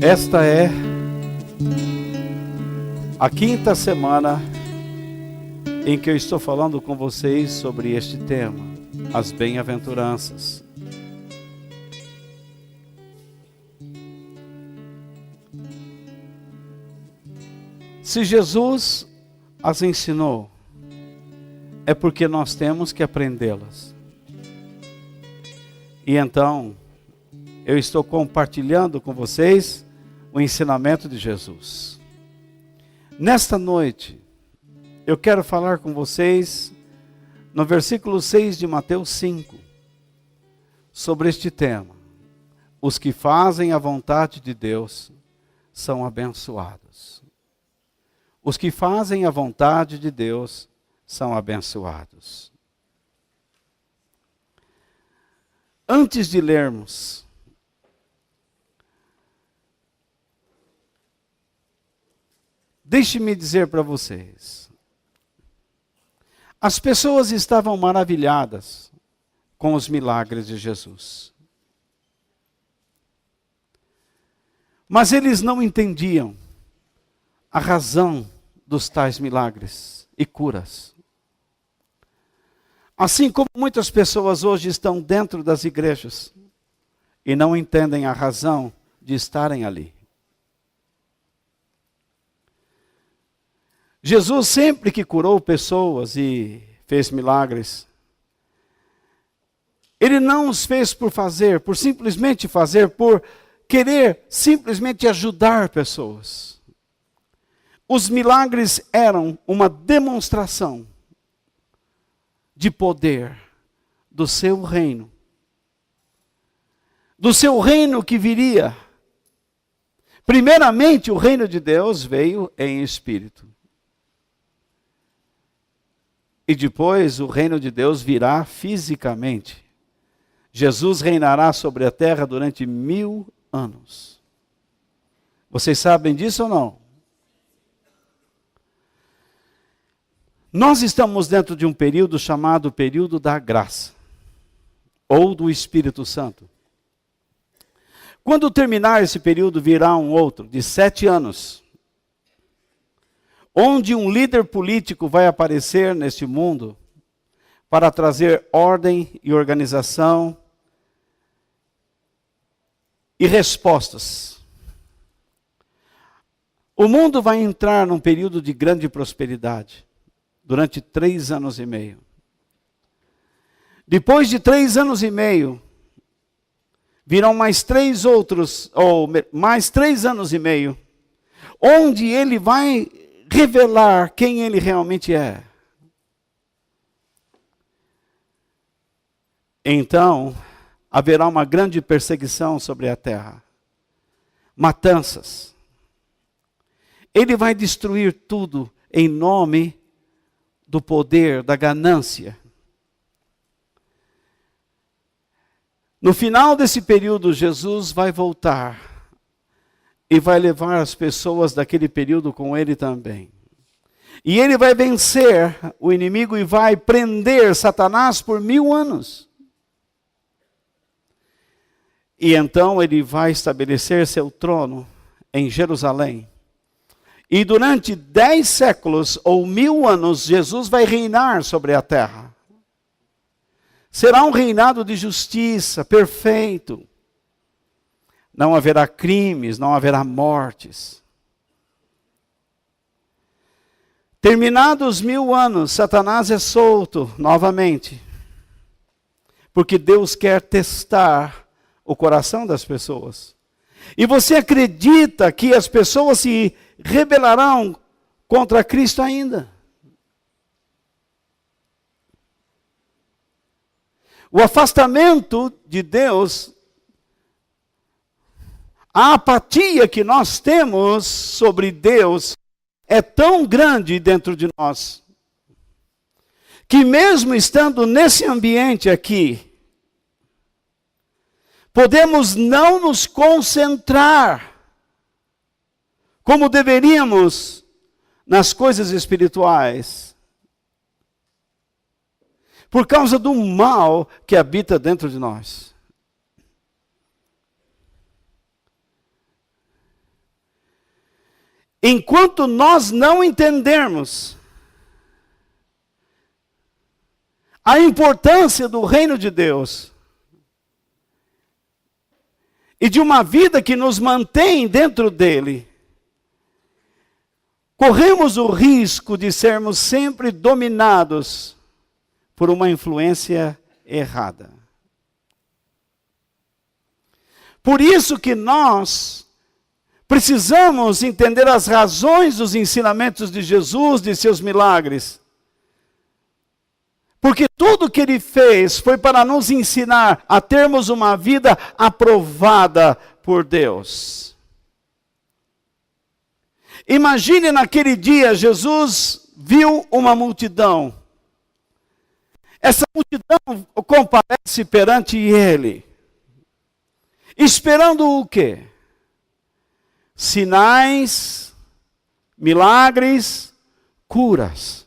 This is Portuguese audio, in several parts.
Esta é a quinta semana em que eu estou falando com vocês sobre este tema, as bem-aventuranças. Se Jesus as ensinou, é porque nós temos que aprendê-las. E então, eu estou compartilhando com vocês o ensinamento de Jesus. Nesta noite, eu quero falar com vocês no versículo 6 de Mateus 5, sobre este tema. Os que fazem a vontade de Deus são abençoados. Os que fazem a vontade de Deus são abençoados. Antes de lermos, deixe-me dizer para vocês, as pessoas estavam maravilhadas com os milagres de Jesus. Mas eles não entendiam a razão dos tais milagres e curas. Assim como muitas pessoas hoje estão dentro das igrejas e não entendem a razão de estarem ali. Jesus, sempre que curou pessoas e fez milagres, Ele não os fez por fazer, por simplesmente fazer, por querer simplesmente ajudar pessoas. Os milagres eram uma demonstração de poder do seu reino. Do seu reino que viria. Primeiramente, o reino de Deus veio em espírito. E depois o reino de Deus virá fisicamente. Jesus reinará sobre a terra durante 1000 anos. Vocês sabem disso ou não? Nós estamos dentro de um período chamado período da graça, ou do Espírito Santo. Quando terminar esse período, virá um outro, de 7 anos, onde um líder político vai aparecer neste mundo para trazer ordem e organização e respostas. O mundo vai entrar num período de grande prosperidade, durante 3 anos e meio. Depois de 3 anos e meio, virão mais 3 outros, ou mais 3 anos e meio, onde ele vai revelar quem ele realmente é. Então, haverá uma grande perseguição sobre a terra. Matanças. Ele vai destruir tudo em nome do poder, da ganância. No final desse período, Jesus vai voltar e vai levar as pessoas daquele período com ele também. E ele vai vencer o inimigo e vai prender Satanás por 1000 anos. E então ele vai estabelecer seu trono em Jerusalém. E durante 10 séculos ou 1000 anos, Jesus vai reinar sobre a terra. Será um reinado de justiça, perfeito. Não haverá crimes, não haverá mortes. Terminados 1000 anos, Satanás é solto novamente. Porque Deus quer testar o coração das pessoas. E você acredita que as pessoas se rebelarão contra Cristo ainda? O afastamento de Deus, a apatia que nós temos sobre Deus é tão grande dentro de nós, que mesmo estando nesse ambiente aqui, podemos não nos concentrar como deveríamos nas coisas espirituais, por causa do mal que habita dentro de nós. Enquanto nós não entendermos a importância do reino de Deus e de uma vida que nos mantém dentro dele, corremos o risco de sermos sempre dominados por uma influência errada. Por isso que nós precisamos entender as razões dos ensinamentos de Jesus, de seus milagres. Porque tudo que ele fez foi para nos ensinar a termos uma vida aprovada por Deus. Imagine naquele dia, Jesus viu uma multidão. Essa multidão comparece perante ele, esperando o quê? Sinais, milagres, curas.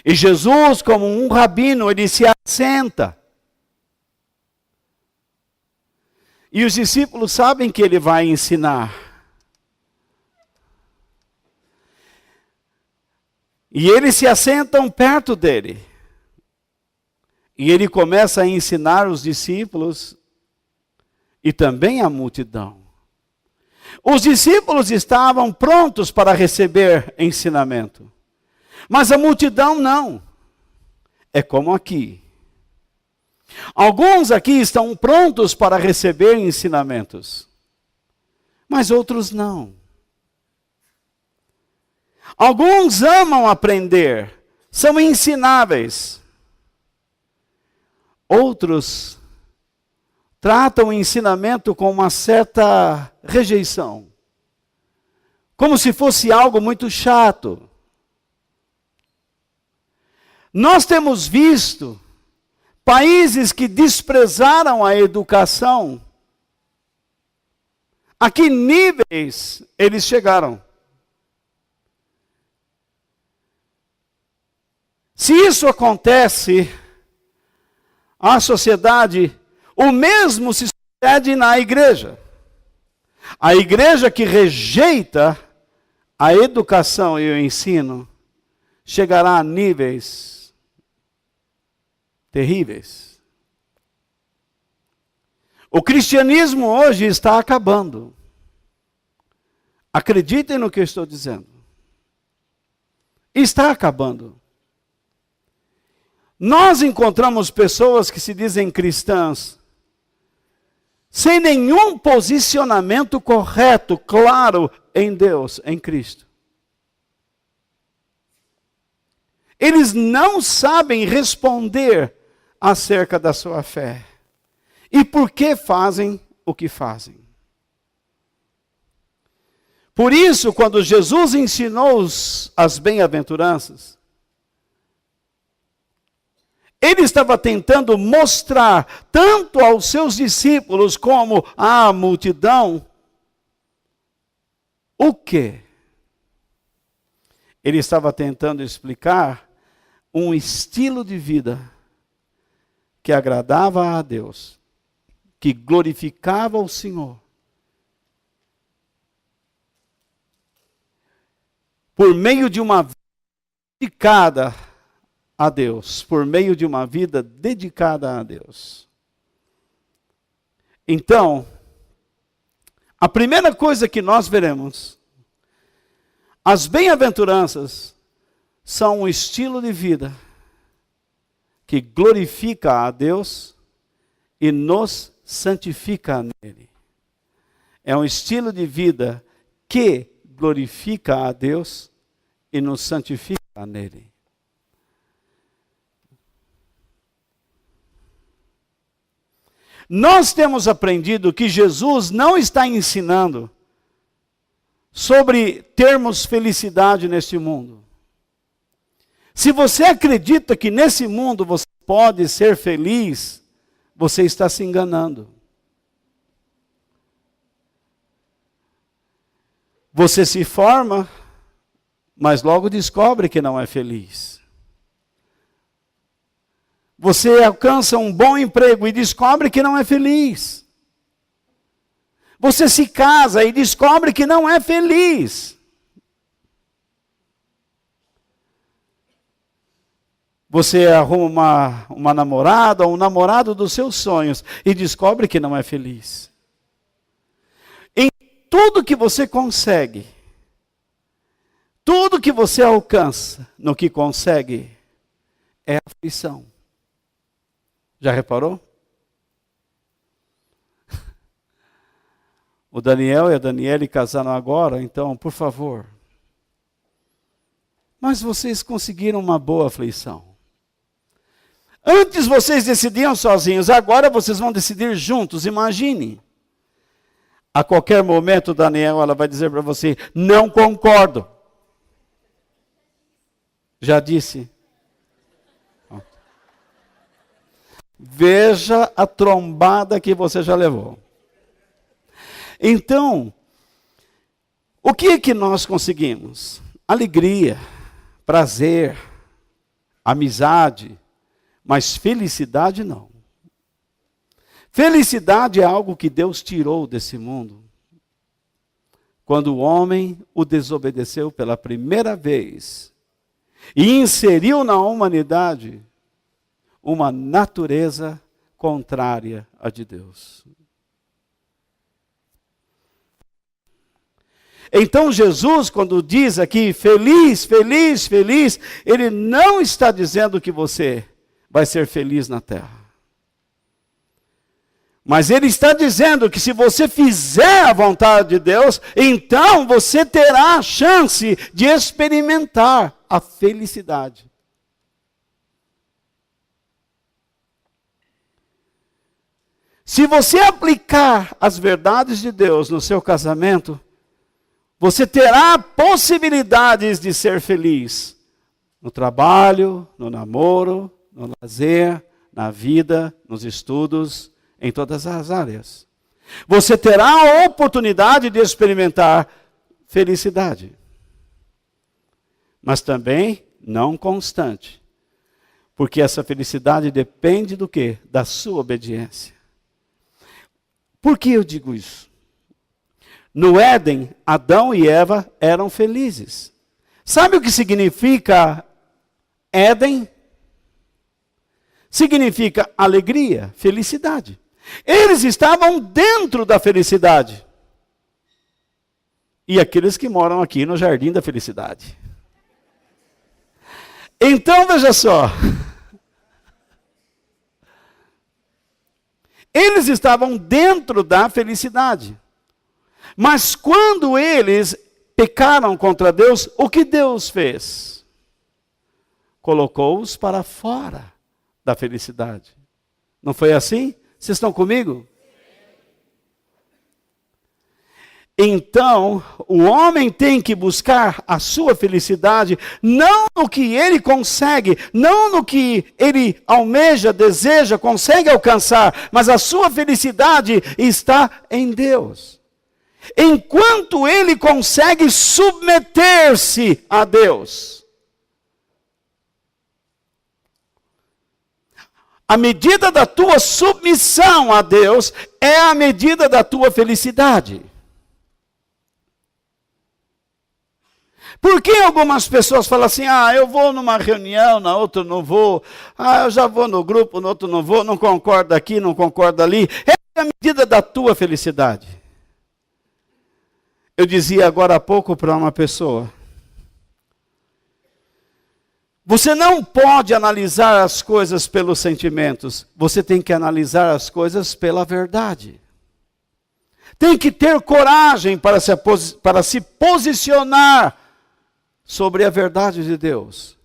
E Jesus, como um rabino, ele se assenta. E os discípulos sabem que ele vai ensinar. E eles se assentam perto dele. E ele começa a ensinar os discípulos e também a multidão. Os discípulos estavam prontos para receber ensinamento. Mas a multidão não. É como aqui. Alguns aqui estão prontos para receber ensinamentos. Mas outros não. Alguns amam aprender, são ensináveis. Outros tratam o ensinamento com uma certa rejeição, como se fosse algo muito chato. Nós temos visto países que desprezaram a educação. A que níveis eles chegaram? Se isso acontece, a sociedade, o mesmo se sucede na igreja. A igreja que rejeita a educação e o ensino chegará a níveis terríveis. O cristianismo hoje está acabando. Acreditem no que eu estou dizendo. Está acabando. Nós encontramos pessoas que se dizem cristãs, sem nenhum posicionamento correto, claro, em Deus, em Cristo. Eles não sabem responder acerca da sua fé. E por que fazem o que fazem? Por isso, quando Jesus ensinou as bem-aventuranças, ele estava tentando mostrar, tanto aos seus discípulos como à multidão, o quê? Ele estava tentando explicar um estilo de vida que agradava a Deus, que glorificava o Senhor. Por meio de uma vida dedicada a Deus, por meio de uma vida dedicada a Deus. Então, a primeira coisa que nós veremos, as bem-aventuranças são um estilo de vida que glorifica a Deus e nos santifica nele. É um estilo de vida que glorifica a Deus e nos santifica nele. Nós temos aprendido que Jesus não está ensinando sobre termos felicidade neste mundo. Se você acredita que nesse mundo você pode ser feliz, você está se enganando. Você se forma, mas logo descobre que não é feliz. Você alcança um bom emprego e descobre que não é feliz. Você se casa e descobre que não é feliz. Você arruma uma namorada ou um namorado dos seus sonhos e descobre que não é feliz. Em tudo que você consegue, tudo que você alcança no que consegue, é aflição. Já reparou? O Daniel e a Daniele casaram agora, então, por favor. Mas vocês conseguiram uma boa aflição. Antes vocês decidiam sozinhos, agora vocês vão decidir juntos, imagine. A qualquer momento, Daniel, ela vai dizer para você, não concordo. Já disse. Veja a trombada que você já levou. Então, o que é que nós conseguimos? Alegria, prazer, amizade, mas felicidade não. Felicidade é algo que Deus tirou desse mundo. Quando o homem o desobedeceu pela primeira vez e inseriu na humanidade uma natureza contrária à de Deus. Então Jesus, quando diz aqui feliz, feliz, feliz, ele não está dizendo que você vai ser feliz na terra. Mas ele está dizendo que se você fizer a vontade de Deus, então você terá a chance de experimentar a felicidade. Se você aplicar as verdades de Deus no seu casamento, você terá possibilidades de ser feliz no trabalho, no namoro, no lazer, na vida, nos estudos, em todas as áreas. Você terá a oportunidade de experimentar felicidade. Mas também não constante. Porque essa felicidade depende do quê? Da sua obediência. Por que eu digo isso? No Éden, Adão e Eva eram felizes. Sabe o que significa Éden? Significa alegria, felicidade. Eles estavam dentro da felicidade. E aqueles que moram aqui no Jardim da Felicidade. Então, veja só. Eles estavam dentro da felicidade. Mas quando eles pecaram contra Deus, o que Deus fez? Colocou-os para fora da felicidade. Não foi assim? Vocês estão comigo? Então, o homem tem que buscar a sua felicidade, não no que ele consegue, não no que ele almeja, deseja, consegue alcançar, mas a sua felicidade está em Deus. Enquanto ele consegue submeter-se a Deus. A medida da tua submissão a Deus é a medida da tua felicidade. Por que algumas pessoas falam assim, eu vou numa reunião, na outra não vou, eu já vou no grupo, no outro não vou, não concordo aqui, não concordo ali. Essa é a medida da tua felicidade. Eu dizia agora há pouco para uma pessoa, você não pode analisar as coisas pelos sentimentos, você tem que analisar as coisas pela verdade. Tem que ter coragem para se posicionar sobre a verdade de Deus.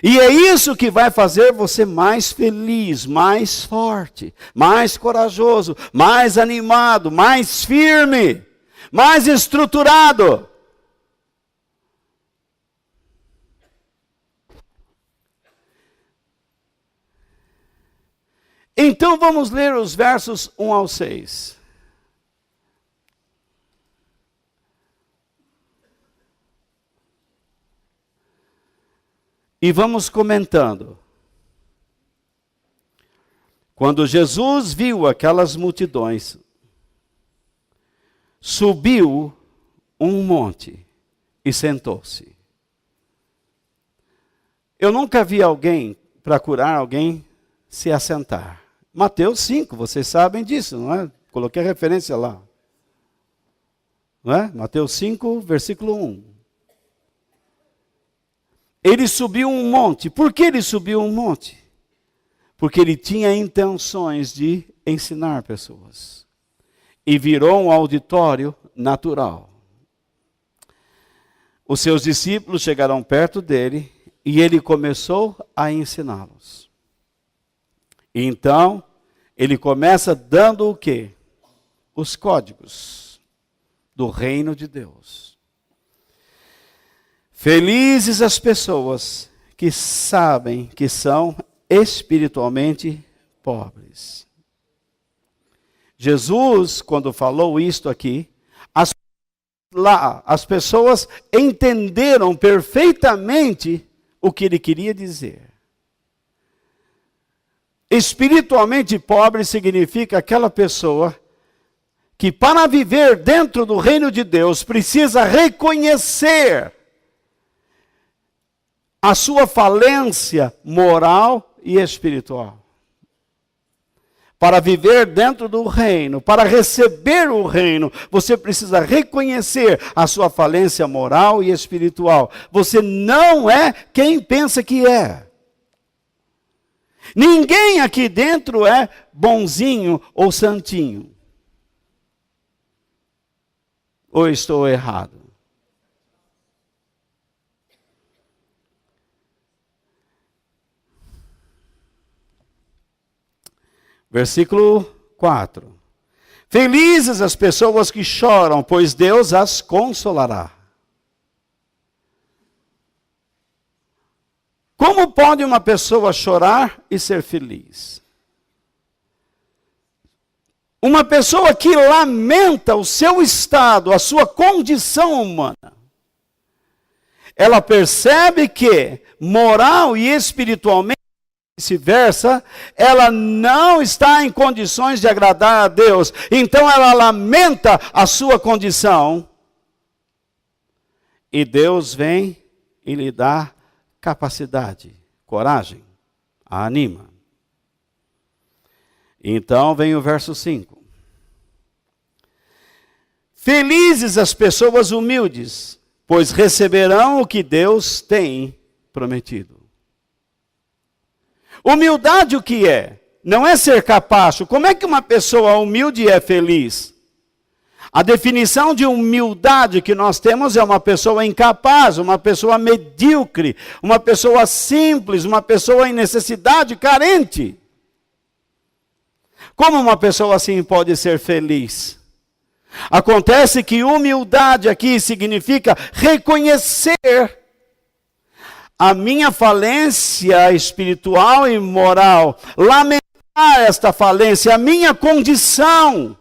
E é isso que vai fazer você mais feliz, mais forte, mais corajoso, mais animado, mais firme, mais estruturado. Então vamos ler os versos 1 ao 6. E vamos comentando. Quando Jesus viu aquelas multidões, subiu um monte e sentou-se. Eu nunca vi alguém, para curar alguém, se assentar. Mateus 5, vocês sabem disso, não é? Coloquei a referência lá. Não é? Mateus 5, versículo 1. Ele subiu um monte. Por que ele subiu um monte? Porque ele tinha intenções de ensinar pessoas. E virou um auditório natural. Os seus discípulos chegaram perto dele e ele começou a ensiná-los. Então, ele começa dando o quê? Os códigos do reino de Deus. Felizes as pessoas que sabem que são espiritualmente pobres. Jesus, quando falou isto aqui, as pessoas entenderam perfeitamente o que ele queria dizer. Espiritualmente pobre significa aquela pessoa que, para viver dentro do reino de Deus, precisa reconhecer a sua falência moral e espiritual. Para viver dentro do reino, para receber o reino, você precisa reconhecer a sua falência moral e espiritual. Você não é quem pensa que é. Ninguém aqui dentro é bonzinho ou santinho. Ou estou errado? Versículo 4. Felizes as pessoas que choram, pois Deus as consolará. Como pode uma pessoa chorar e ser feliz? Uma pessoa que lamenta o seu estado, a sua condição humana, ela percebe que, moral e espiritualmente, vice-versa, ela não está em condições de agradar a Deus. Então ela lamenta a sua condição. E Deus vem e lhe dá capacidade, coragem, a anima. Então vem o verso 5. Felizes as pessoas humildes, pois receberão o que Deus tem prometido. Humildade o que é? Não é ser capacho. Como é que uma pessoa humilde é feliz? A definição de humildade que nós temos é uma pessoa incapaz, uma pessoa medíocre, uma pessoa simples, uma pessoa em necessidade, carente. Como uma pessoa assim pode ser feliz? Acontece que humildade aqui significa reconhecer a minha falência espiritual e moral, lamentar esta falência, a minha condição,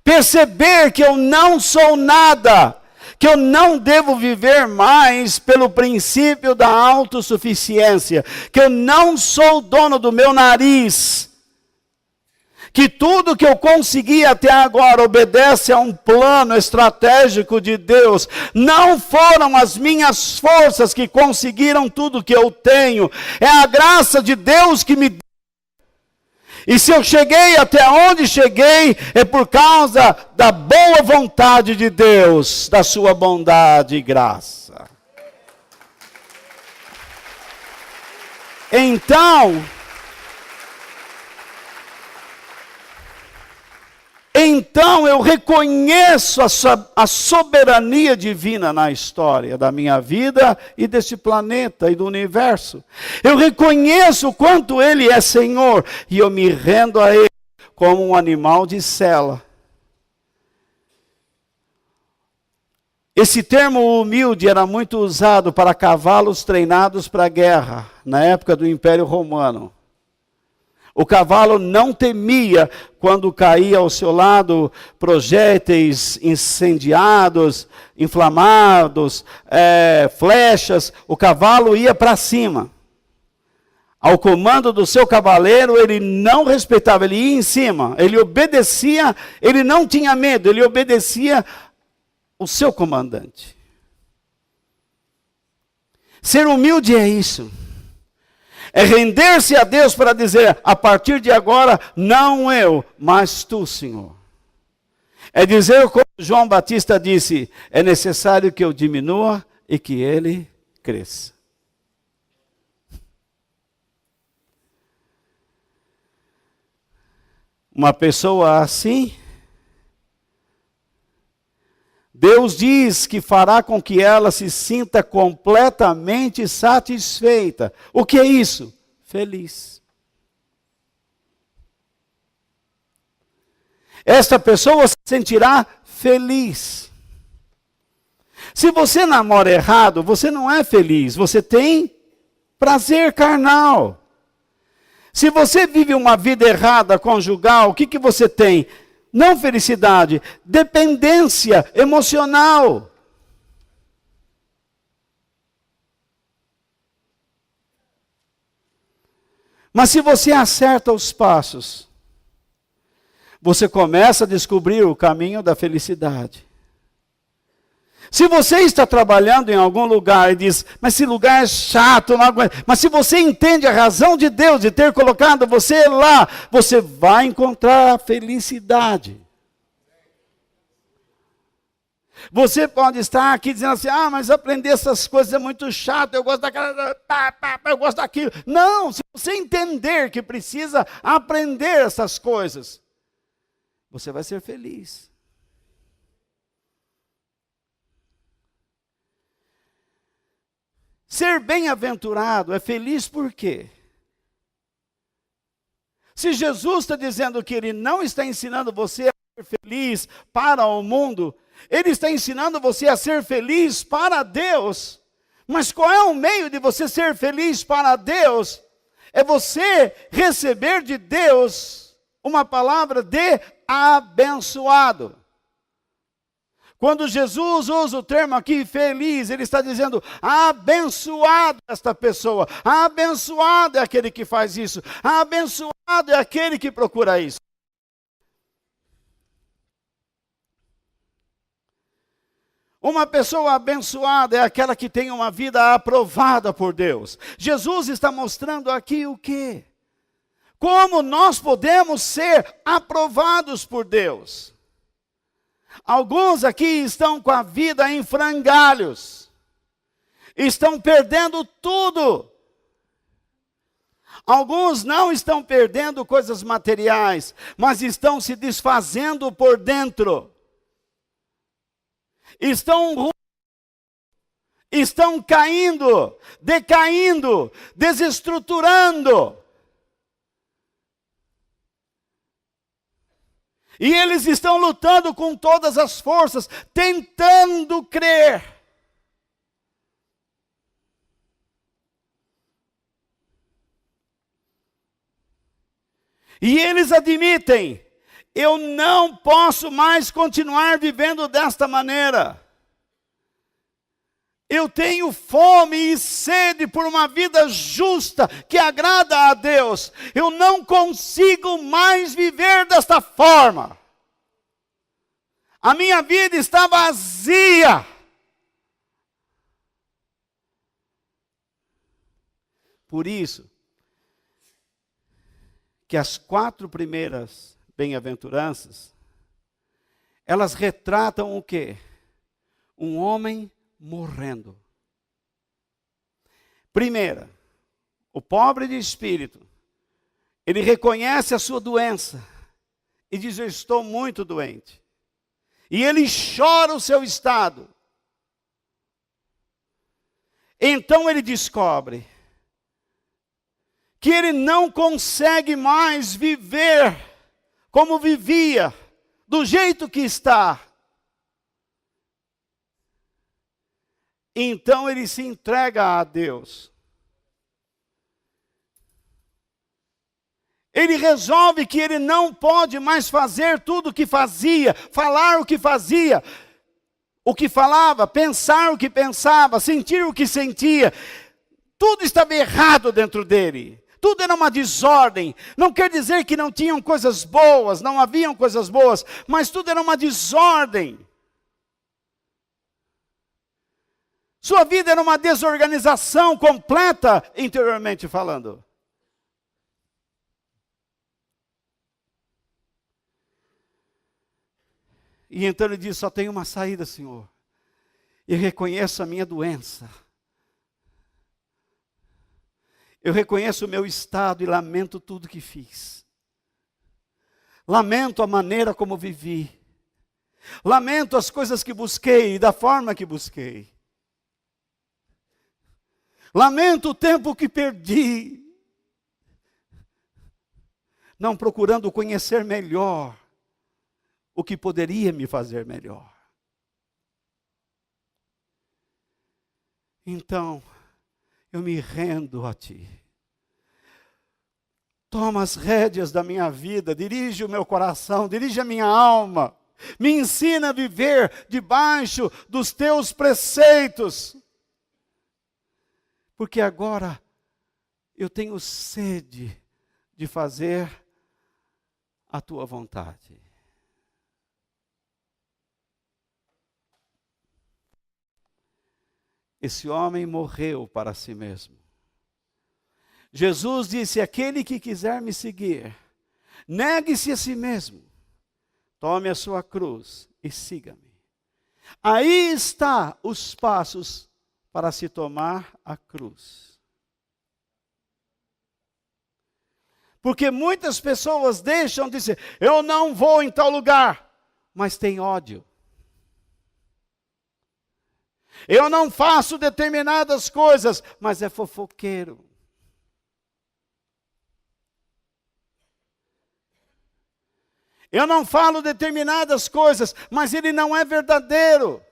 perceber que eu não sou nada, que eu não devo viver mais pelo princípio da autossuficiência, que eu não sou dono do meu nariz, que tudo que eu consegui até agora obedece a um plano estratégico de Deus. Não foram as minhas forças que conseguiram tudo que eu tenho. É a graça de Deus que me deu. E se eu cheguei até onde cheguei, é por causa da boa vontade de Deus, da sua bondade e graça. então eu reconheço a soberania divina na história da minha vida e deste planeta e do universo. Eu reconheço o quanto Ele é Senhor e eu me rendo a Ele como um animal de sela. Esse termo humilde era muito usado para cavalos treinados para a guerra, na época do Império Romano. O cavalo não temia quando caía ao seu lado projéteis incendiados, inflamados, flechas. O cavalo ia para cima. Ao comando do seu cavaleiro, ele não respeitava, ele ia em cima. Ele obedecia, ele não tinha medo, ele obedecia o seu comandante. Ser humilde é isso. É render-se a Deus para dizer, a partir de agora, não eu, mas tu, Senhor. É dizer como João Batista disse, é necessário que eu diminua e que Ele cresça. Uma pessoa assim, Deus diz que fará com que ela se sinta completamente satisfeita. O que é isso? Feliz. Esta pessoa se sentirá feliz. Se você namora errado, você não é feliz, você tem prazer carnal. Se você vive uma vida errada, conjugal, o que você tem? Não felicidade, dependência emocional. Mas se você acerta os passos, você começa a descobrir o caminho da felicidade. Se você está trabalhando em algum lugar e diz, mas esse lugar é chato, não aguento. Mas se você entende a razão de Deus de ter colocado você lá, você vai encontrar a felicidade. Você pode estar aqui dizendo assim, mas aprender essas coisas é muito chato, eu gosto daquela, eu gosto daquilo. Não, se você entender que precisa aprender essas coisas, você vai ser feliz. Ser bem-aventurado é feliz por quê? Se Jesus está dizendo que Ele não está ensinando você a ser feliz para o mundo, Ele está ensinando você a ser feliz para Deus. Mas qual é o meio de você ser feliz para Deus? É você receber de Deus uma palavra de abençoado. Quando Jesus usa o termo aqui, feliz, Ele está dizendo, abençoado esta pessoa, abençoado é aquele que faz isso, abençoado é aquele que procura isso. Uma pessoa abençoada é aquela que tem uma vida aprovada por Deus. Jesus está mostrando aqui o quê? Como nós podemos ser aprovados por Deus. Alguns aqui estão com a vida em frangalhos. Estão perdendo tudo. Alguns não estão perdendo coisas materiais, mas estão se desfazendo por dentro. Estão caindo, decaindo, desestruturando. E eles estão lutando com todas as forças, tentando crer. E eles admitem, eu não posso mais continuar vivendo desta maneira. Eu tenho fome e sede por uma vida justa, que agrada a Deus. Eu não consigo mais viver desta forma. A minha vida está vazia. Por isso, que as 4 primeiras bem-aventuranças, elas retratam o quê? Um homem morrendo. Primeira, o pobre de espírito, ele reconhece a sua doença, e diz: eu estou muito doente. E ele chora o seu estado. Então ele descobre que ele não consegue mais viver como vivia, do jeito que está. Então ele se entrega a Deus. Ele resolve que ele não pode mais fazer tudo o que fazia, falar o que fazia, o que falava, pensar o que pensava, sentir o que sentia. Tudo estava errado dentro dele. Tudo era uma desordem. Não quer dizer que não tinham coisas boas, não haviam coisas boas, mas tudo era uma desordem. Sua vida era uma desorganização completa, interiormente falando. E então ele diz: só tem uma saída, Senhor. Eu reconheço a minha doença. Eu reconheço o meu estado e lamento tudo que fiz. Lamento a maneira como vivi. Lamento as coisas que busquei e da forma que busquei. Lamento o tempo que perdi, não procurando conhecer melhor o que poderia me fazer melhor. Então, eu me rendo a Ti. Toma as rédeas da minha vida, dirige o meu coração, dirige a minha alma. Me ensina a viver debaixo dos Teus preceitos. Porque agora eu tenho sede de fazer a Tua vontade. Esse homem morreu para si mesmo. Jesus disse: aquele que quiser me seguir, negue-se a si mesmo, tome a sua cruz e siga-me. Aí está os passos para se tomar a cruz. Porque muitas pessoas deixam de dizer: eu não vou em tal lugar, mas tem ódio. Eu não faço determinadas coisas, mas é fofoqueiro. Eu não falo determinadas coisas, mas ele não é verdadeiro.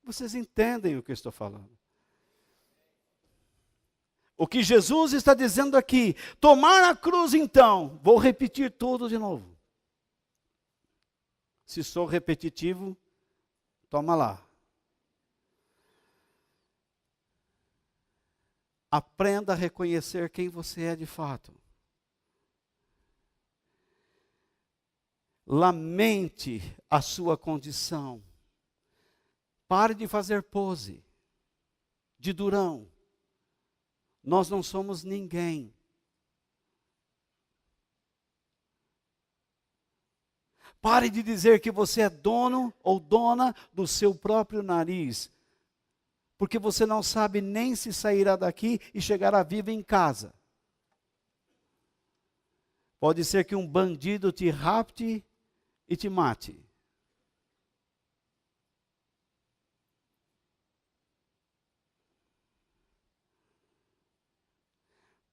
Vocês entendem o que eu estou falando? O que Jesus está dizendo aqui: tomar a cruz então, vou repetir tudo de novo. Se sou repetitivo, toma lá. Aprenda a reconhecer quem você é de fato. Lamente a sua condição. Pare de fazer pose, de durão. Nós não somos ninguém. Pare de dizer que você é dono ou dona do seu próprio nariz. Porque você não sabe nem se sairá daqui e chegará vivo em casa. Pode ser que um bandido te rapte e te mate.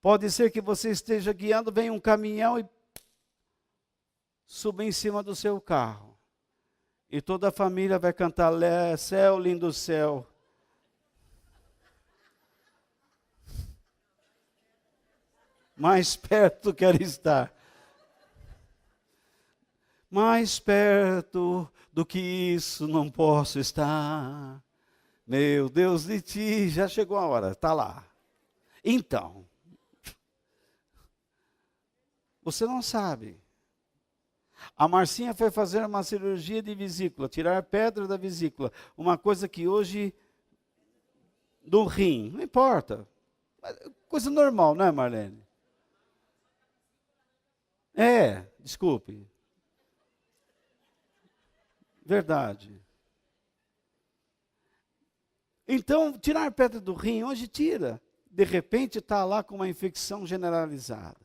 Pode ser que você esteja guiando, vem um caminhão e suba em cima do seu carro. E toda a família vai cantar: céu, lindo céu. Mais perto quero estar. Mais perto do que isso não posso estar. Meu Deus, de Ti, já chegou a hora, está lá. Então, você não sabe. A Marcinha foi fazer uma cirurgia de vesícula, tirar pedra da vesícula. Uma coisa que hoje, do rim, não importa. Coisa normal, não é, Marlene? Desculpe. Verdade. Então, tirar pedra do rim, hoje tira. de repente está lá com uma infecção generalizada.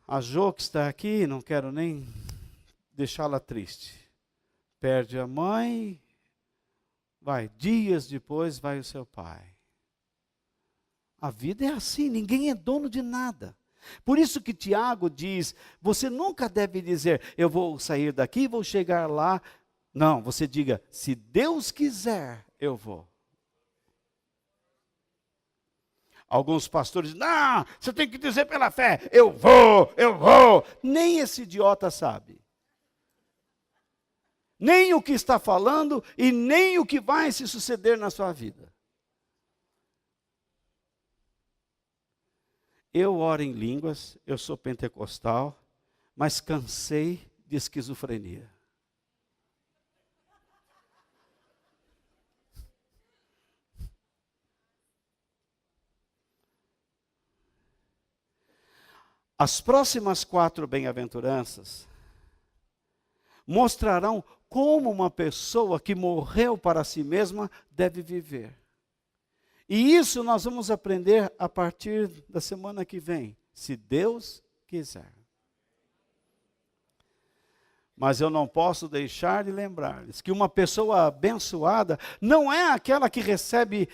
A Jo, que está aqui, não quero nem deixá-la triste. Perde a mãe, dias depois vai o seu pai. A vida é assim, ninguém é dono de nada. Por isso que Tiago diz, você nunca deve dizer, eu vou sair daqui e vou chegar lá. Não, você diga, se Deus quiser, eu vou. Alguns pastores dizem, não, você tem que dizer pela fé, eu vou, eu vou. Nem esse idiota sabe. Nem o que está falando e nem o que vai se suceder na sua vida. Eu oro em línguas, eu sou pentecostal, mas cansei de esquizofrenia. As próximas 4 bem-aventuranças mostrarão como uma pessoa que morreu para si mesma deve viver. E isso nós vamos aprender a partir da semana que vem, se Deus quiser. Mas eu não posso deixar de lembrar-lhes que uma pessoa abençoada não é aquela que recebe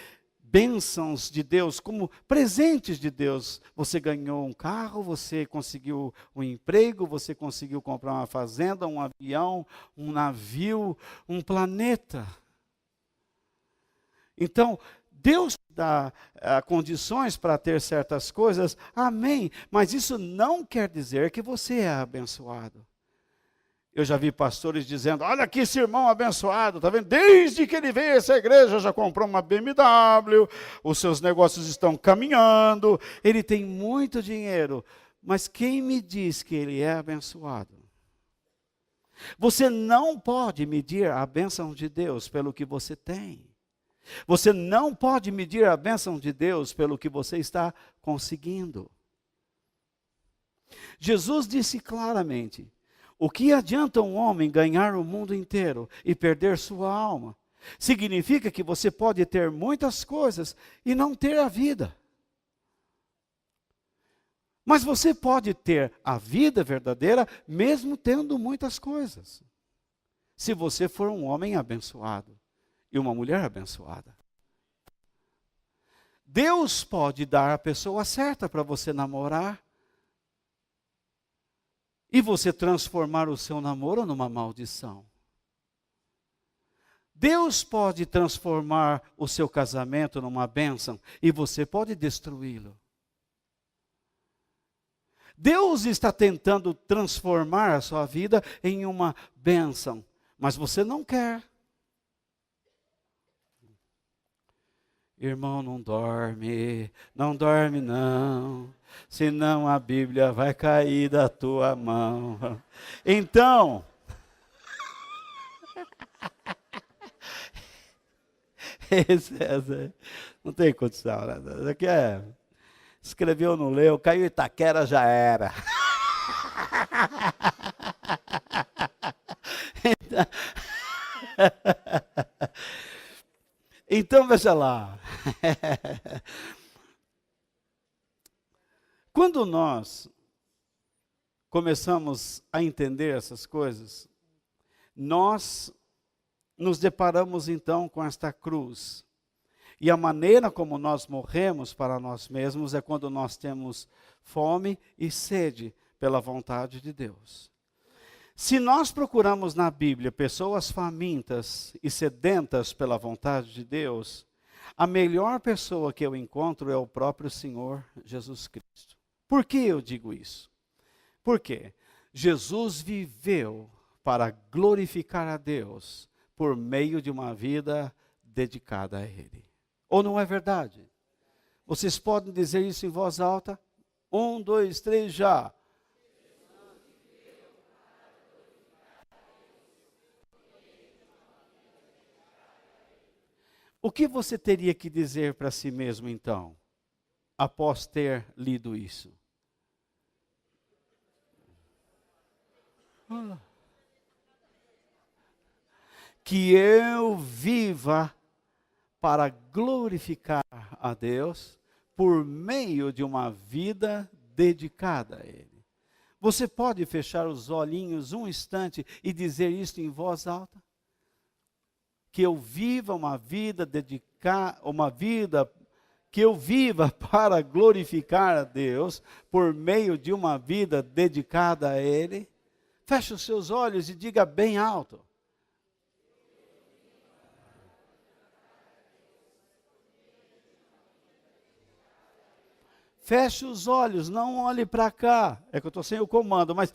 bênçãos de Deus, como presentes de Deus. Você ganhou um carro, você conseguiu um emprego, você conseguiu comprar uma fazenda, um avião, um navio, um planeta. Então, Deus dá condições para ter certas coisas, amém. Mas isso não quer dizer que você é abençoado. Eu já vi pastores dizendo, olha aqui esse irmão abençoado, está vendo? Desde que ele veio a essa igreja, já comprou uma BMW, os seus negócios estão caminhando, ele tem muito dinheiro. Mas quem me diz que ele é abençoado? Você não pode medir a bênção de Deus pelo que você tem. Você não pode medir a bênção de Deus pelo que você está conseguindo. Jesus disse claramente, o que adianta um homem ganhar o mundo inteiro e perder sua alma? Significa que você pode ter muitas coisas e não ter a vida. Mas você pode ter a vida verdadeira mesmo tendo muitas coisas. Se você for um homem abençoado e uma mulher abençoada. Deus pode dar a pessoa certa para você namorar. E você transformar o seu namoro numa maldição. Deus pode transformar o seu casamento numa bênção e você pode destruí-lo. Deus está tentando transformar a sua vida em uma bênção, mas você não quer. Irmão, não dorme não, senão a Bíblia vai cair da tua mão. Então, não tem condição, né? Isso aqui escreveu, não leu, caiu Itaquera, já era. Então veja lá. Quando nós começamos a entender essas coisas, nós nos deparamos então com esta cruz. E a maneira como nós morremos para nós mesmos é quando nós temos fome e sede pela vontade de Deus. Se nós procuramos na Bíblia pessoas famintas e sedentas pela vontade de Deus, a melhor pessoa que eu encontro é o próprio Senhor Jesus Cristo. Por que eu digo isso? Porque Jesus viveu para glorificar a Deus por meio de uma vida dedicada a Ele. Ou não é verdade? Vocês podem dizer isso em voz alta? 1, 2, 3, já. O que você teria que dizer para si mesmo então, após ter lido isso? que eu viva para glorificar a Deus por meio de uma vida dedicada a Ele. Você pode fechar os olhinhos um instante e dizer isto em voz alta? Que eu viva uma vida dedicada, que eu viva para glorificar a Deus por meio de uma vida dedicada a Ele. Feche os seus olhos e diga bem alto. Feche os olhos, não olhe para cá. É que eu estou sem o comando, mas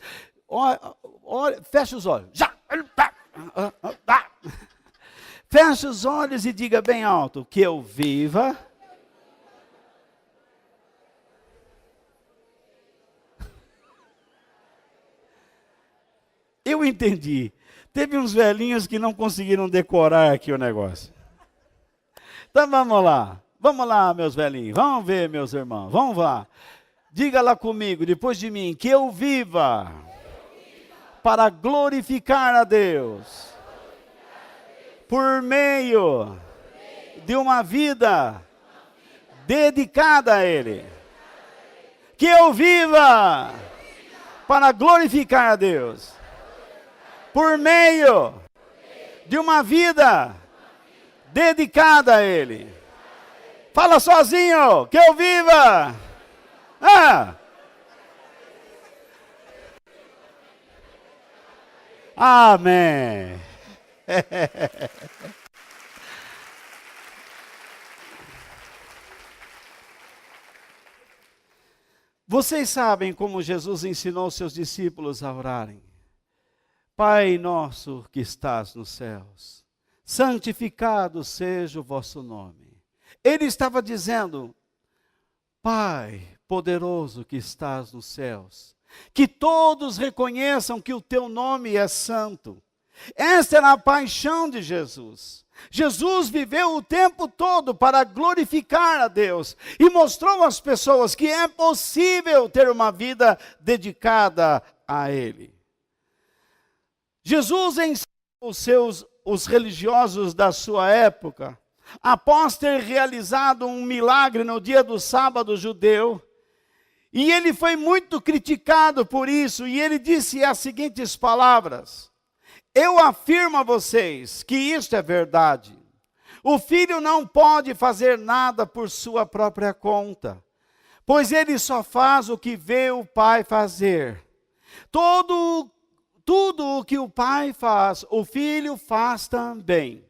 feche os olhos. Já! Feche os olhos e diga bem alto, que eu viva. Eu entendi. Teve uns velhinhos que não conseguiram decorar aqui o negócio. Então vamos lá. Vamos lá, meus velhinhos. Vamos ver, meus irmãos. Vamos lá. Diga lá comigo, depois de mim, que eu viva para glorificar a Deus por meio de uma vida dedicada a Ele. Que eu viva para glorificar a Deus por meio de uma vida dedicada a Ele. Fala sozinho, que eu viva. Amém. Vocês sabem como Jesus ensinou seus discípulos a orarem. Pai nosso que estás nos céus, santificado seja o vosso nome. Ele estava dizendo, Pai poderoso que estás nos céus, que todos reconheçam que o teu nome é santo. Esta era a paixão de Jesus. Jesus viveu o tempo todo para glorificar a Deus e mostrou às pessoas que é possível ter uma vida dedicada a Ele. Jesus ensinou os religiosos da sua época, após ter realizado um milagre no dia do sábado judeu, e ele foi muito criticado por isso, e ele disse as seguintes palavras: eu afirmo a vocês que isto é verdade. O filho não pode fazer nada por sua própria conta, pois ele só faz o que vê o pai fazer. Tudo o que o pai faz, o filho faz também.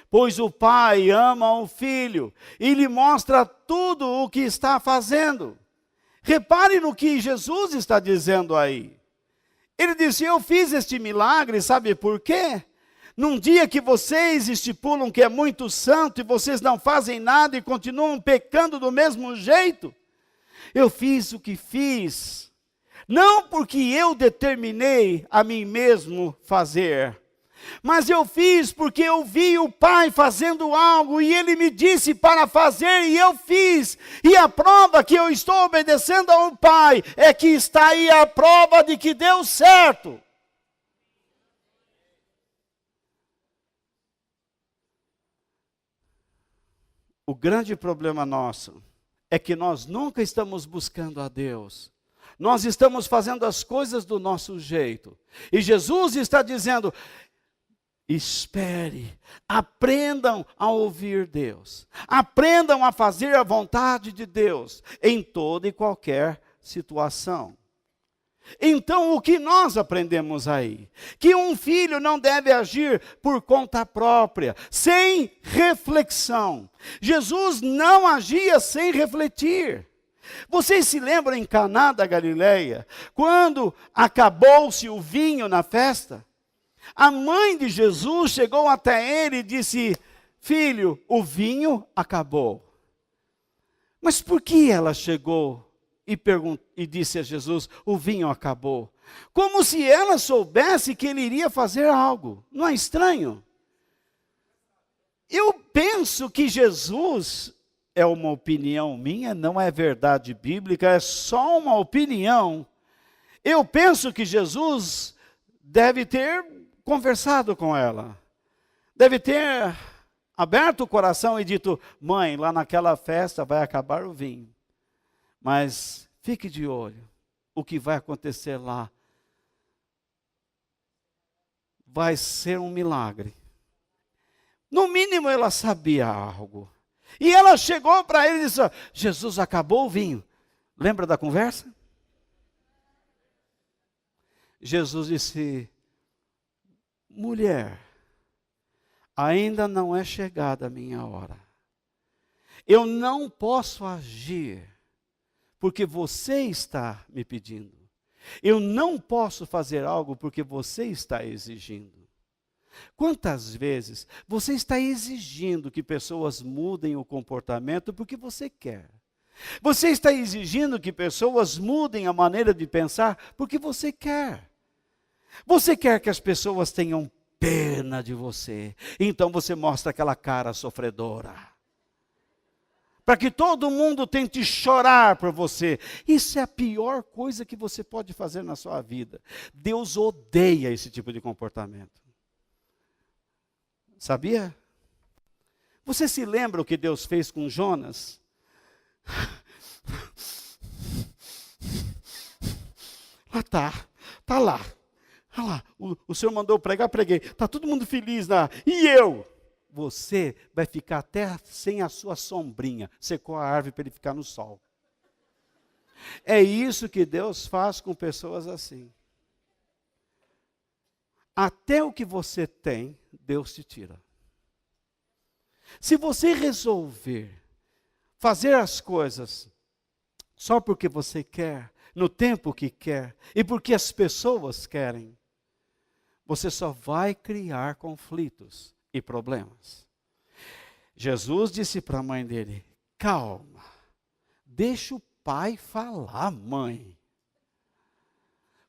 Pois o pai ama o filho e lhe mostra tudo o que está fazendo. Repare no que Jesus está dizendo aí. Ele disse, eu fiz este milagre, sabe por quê? Num dia que vocês estipulam que é muito santo e vocês não fazem nada e continuam pecando do mesmo jeito, eu fiz o que fiz, não porque eu determinei a mim mesmo fazer, mas eu fiz porque eu vi o Pai fazendo algo e Ele me disse para fazer e eu fiz. E a prova que eu estou obedecendo ao Pai é que está aí a prova de que deu certo. O grande problema nosso é que nós nunca estamos buscando a Deus. Nós estamos fazendo as coisas do nosso jeito. E Jesus está dizendo, espere, aprendam a ouvir Deus. Aprendam a fazer a vontade de Deus em toda e qualquer situação. Então, o que nós aprendemos aí? Que um filho não deve agir por conta própria, sem reflexão. Jesus não agia sem refletir. Vocês se lembram em Caná da Galileia, quando acabou-se o vinho na festa? A mãe de Jesus chegou até ele e disse, filho, o vinho acabou. Mas por que ela chegou e disse a Jesus, o vinho acabou? Como se ela soubesse que ele iria fazer algo. Não é estranho? Eu penso que Jesus, é uma opinião minha, não é verdade bíblica, é só uma opinião. Eu penso que Jesus deve ter conversado com ela. deve ter aberto o coração e dito: mãe, lá naquela festa vai acabar o vinho, mas fique de olho, o que vai acontecer lá vai ser um milagre. No mínimo ela sabia algo. E ela chegou para ele e disse: Jesus, acabou o vinho. Lembra da conversa? Jesus disse: mulher, ainda não é chegada a minha hora. Eu não posso agir porque você está me pedindo. Eu não posso fazer algo porque você está exigindo. Quantas vezes você está exigindo que pessoas mudem o comportamento porque você quer? Você está exigindo que pessoas mudem a maneira de pensar porque você quer. Você quer que as pessoas tenham pena de você, então você mostra aquela cara sofredora, para que todo mundo tente chorar por você. Isso é a pior coisa que você pode fazer na sua vida. Deus odeia esse tipo de comportamento. Sabia? Você se lembra o que Deus fez com Jonas? Tá lá. Olha lá, o Senhor mandou pregar, preguei. Está todo mundo feliz lá. E eu? Você vai ficar até sem a sua sombrinha. Secou a árvore para ele ficar no sol. É isso que Deus faz com pessoas assim. Até o que você tem, Deus te tira. Se você resolver fazer as coisas só porque você quer, no tempo que quer, e porque as pessoas querem, você só vai criar conflitos e problemas. Jesus disse para a mãe dele: calma, deixa o pai falar, mãe.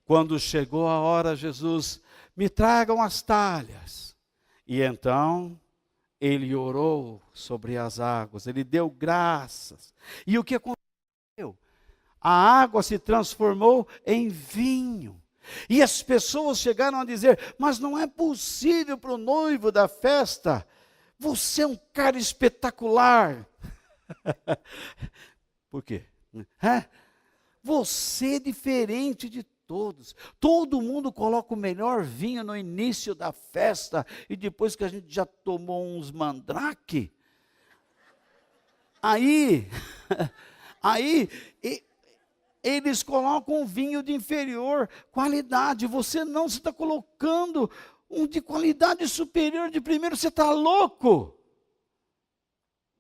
Quando chegou a hora, Jesus: me tragam as talhas. E então ele orou sobre as águas, ele deu graças. E o que aconteceu? A água se transformou em vinho. E as pessoas chegaram a dizer: mas não é possível para o noivo da festa, você é um cara espetacular. Por quê? Você é diferente de todos. Todo mundo coloca o melhor vinho no início da festa, e depois que a gente já tomou uns mandrake, aí eles colocam um vinho de inferior qualidade. Você não, você está colocando um de qualidade superior de primeiro, você está louco.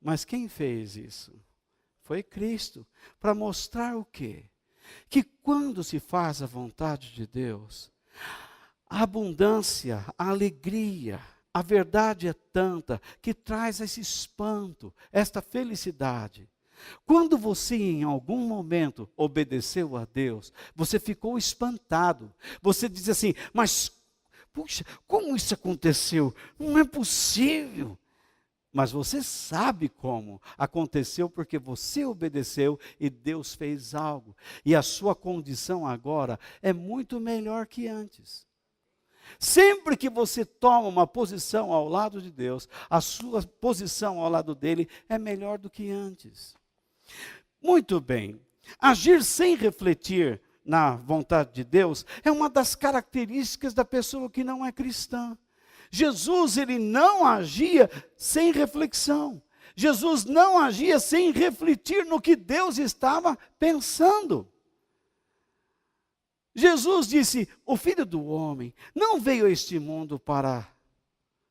Mas quem fez isso? Foi Cristo, para mostrar o quê? Que quando se faz a vontade de Deus, a abundância, a alegria, a verdade é tanta que traz esse espanto, esta felicidade. Quando você em algum momento obedeceu a Deus, você ficou espantado. Você diz assim: mas, puxa, como isso aconteceu? Não é possível. Mas você sabe como. Aconteceu porque você obedeceu e Deus fez algo. E a sua condição agora é muito melhor que antes. Sempre que você toma uma posição ao lado de Deus, a sua posição ao lado dele é melhor do que antes. Muito bem. Agir sem refletir na vontade de Deus é uma das características da pessoa que não é cristã. Jesus, ele não agia sem reflexão. Jesus não agia sem refletir no que Deus estava pensando. Jesus disse: o Filho do Homem não veio a este mundo para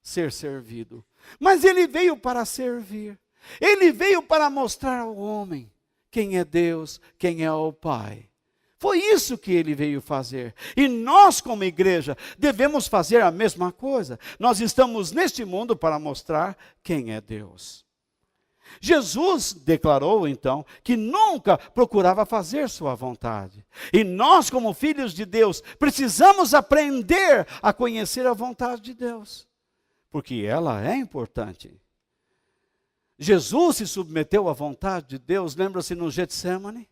ser servido, mas ele veio para servir. Ele veio para mostrar ao homem quem é Deus, quem é o Pai. Foi isso que ele veio fazer. E nós, como igreja, devemos fazer a mesma coisa. Nós estamos neste mundo para mostrar quem é Deus. Jesus declarou, então, que nunca procurava fazer sua vontade. E nós, como filhos de Deus, precisamos aprender a conhecer a vontade de Deus, porque ela é importante. Jesus se submeteu à vontade de Deus, lembra-se no Getsemane?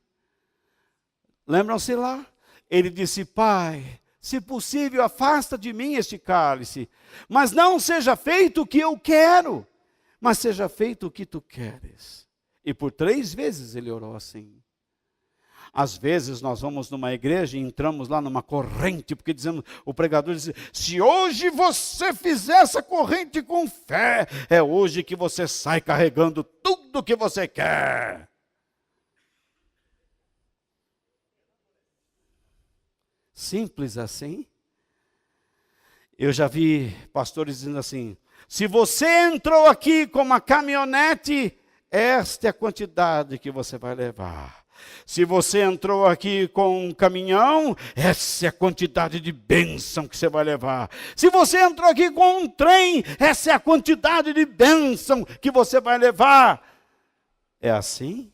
Lembram-se lá? Ele disse: Pai, Se possível, afasta de mim este cálice, mas não seja feito o que eu quero, mas seja feito o que tu queres. E por 3 vezes ele orou assim. Às vezes nós vamos numa igreja e entramos lá numa corrente, porque dizemos, o pregador diz, se hoje você fizer essa corrente com fé, é hoje que você sai carregando tudo que você quer. Simples assim. Eu já vi pastores dizendo assim, se você entrou aqui com uma caminhonete, esta é a quantidade que você vai levar. Se você entrou aqui com um caminhão, essa é a quantidade de bênção que você vai levar. Se você entrou aqui com um trem, essa é a quantidade de bênção que você vai levar. É assim?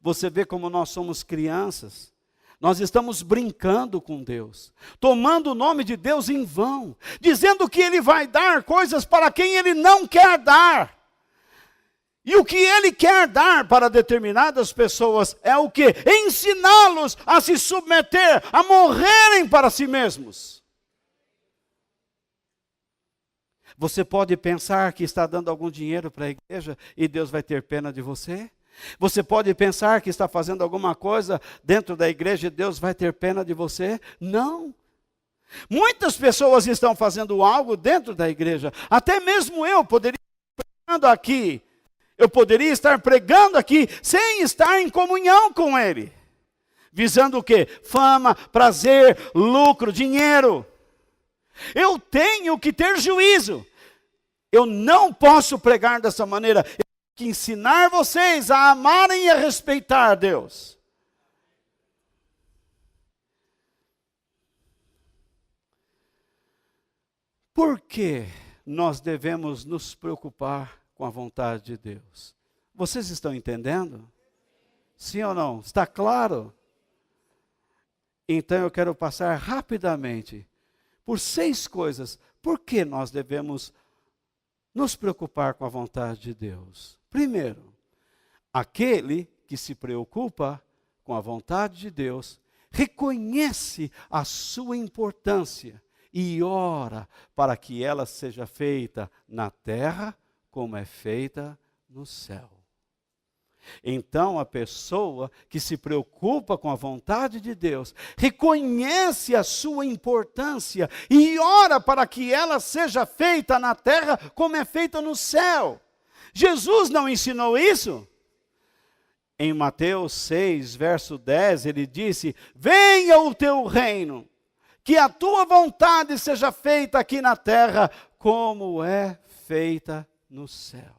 Você vê como nós somos crianças. Nós estamos brincando com Deus, tomando o nome de Deus em vão, dizendo que Ele vai dar coisas para quem Ele não quer dar. E o que Ele quer dar para determinadas pessoas é o quê? Ensiná-los a se submeter, a morrerem para si mesmos. Você pode pensar que está dando algum dinheiro para a igreja e Deus vai ter pena de você? Você pode pensar que está fazendo alguma coisa dentro da igreja e Deus vai ter pena de você? Não. Muitas pessoas estão fazendo algo dentro da igreja. Até mesmo eu poderia estar pregando aqui. Eu poderia estar pregando aqui sem estar em comunhão com Ele. Visando o quê? Fama, prazer, lucro, dinheiro. Eu tenho que ter juízo. Eu não posso pregar dessa maneira. Eu tenho que ensinar vocês a amarem e a respeitar Deus. Por que nós devemos nos preocupar com a vontade de Deus? Vocês estão entendendo? Sim ou não? Está claro? Então eu quero passar rapidamente por 6 coisas. Por que nós devemos nos preocupar com a vontade de Deus? Primeiro, aquele que se preocupa com a vontade de Deus reconhece a sua importância e ora para que ela seja feita na terra como é feita no céu. Então, a pessoa que se preocupa com a vontade de Deus, reconhece a sua importância e ora para que ela seja feita na terra como é feita no céu. Jesus não ensinou isso? Em Mateus 6, verso 10, ele disse, venha o teu reino, que a tua vontade seja feita aqui na terra como é feita no céu.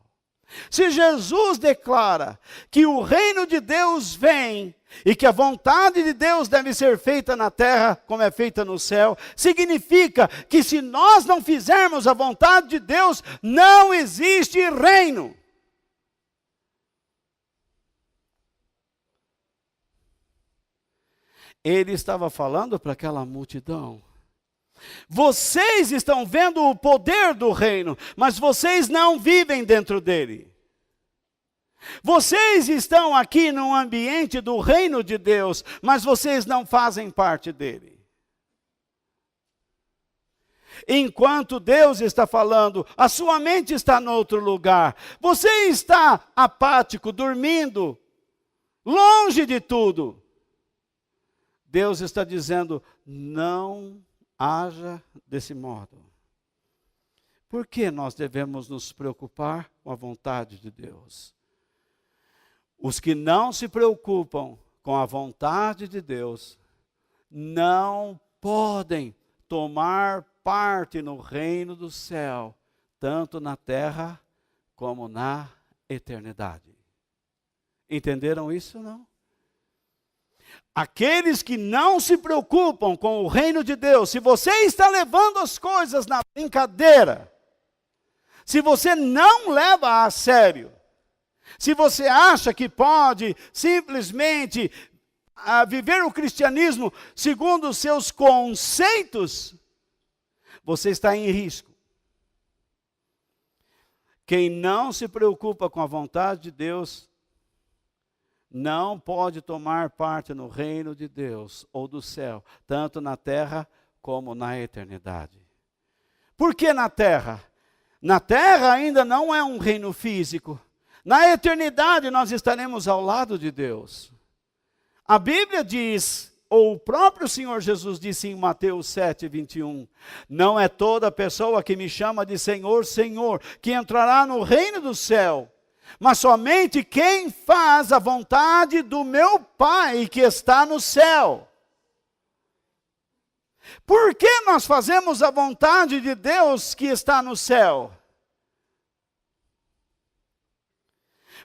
Se Jesus declara que o reino de Deus vem e que a vontade de Deus deve ser feita na terra como é feita no céu, significa que se nós não fizermos a vontade de Deus, não existe reino. Ele estava falando para aquela multidão. Vocês estão vendo o poder do reino, mas vocês não vivem dentro dele. Vocês estão aqui no ambiente do reino de Deus, mas vocês não fazem parte dele. Enquanto Deus está falando, a sua mente está em outro lugar. Você está apático, dormindo, longe de tudo. Deus está dizendo, não haja desse modo. Por que nós devemos nos preocupar com a vontade de Deus? Os que não se preocupam com a vontade de Deus, não podem tomar parte no reino do céu, tanto na terra como na eternidade. Entenderam isso, não? Aqueles que não se preocupam com o reino de Deus, se você está levando as coisas na brincadeira, se você não leva a sério, se você acha que pode simplesmente viver o cristianismo segundo os seus conceitos, você está em risco. Quem não se preocupa com a vontade de Deus, não pode tomar parte no reino de Deus ou do céu, tanto na terra como na eternidade. Por que na terra? Na terra ainda não é um reino físico. Na eternidade nós estaremos ao lado de Deus. A Bíblia diz, ou o próprio Senhor Jesus disse em Mateus 7:21, não é toda pessoa que me chama de Senhor, Senhor, que entrará no reino do céu, mas somente quem faz a vontade do meu Pai que está no céu. Por que nós fazemos a vontade de Deus que está no céu?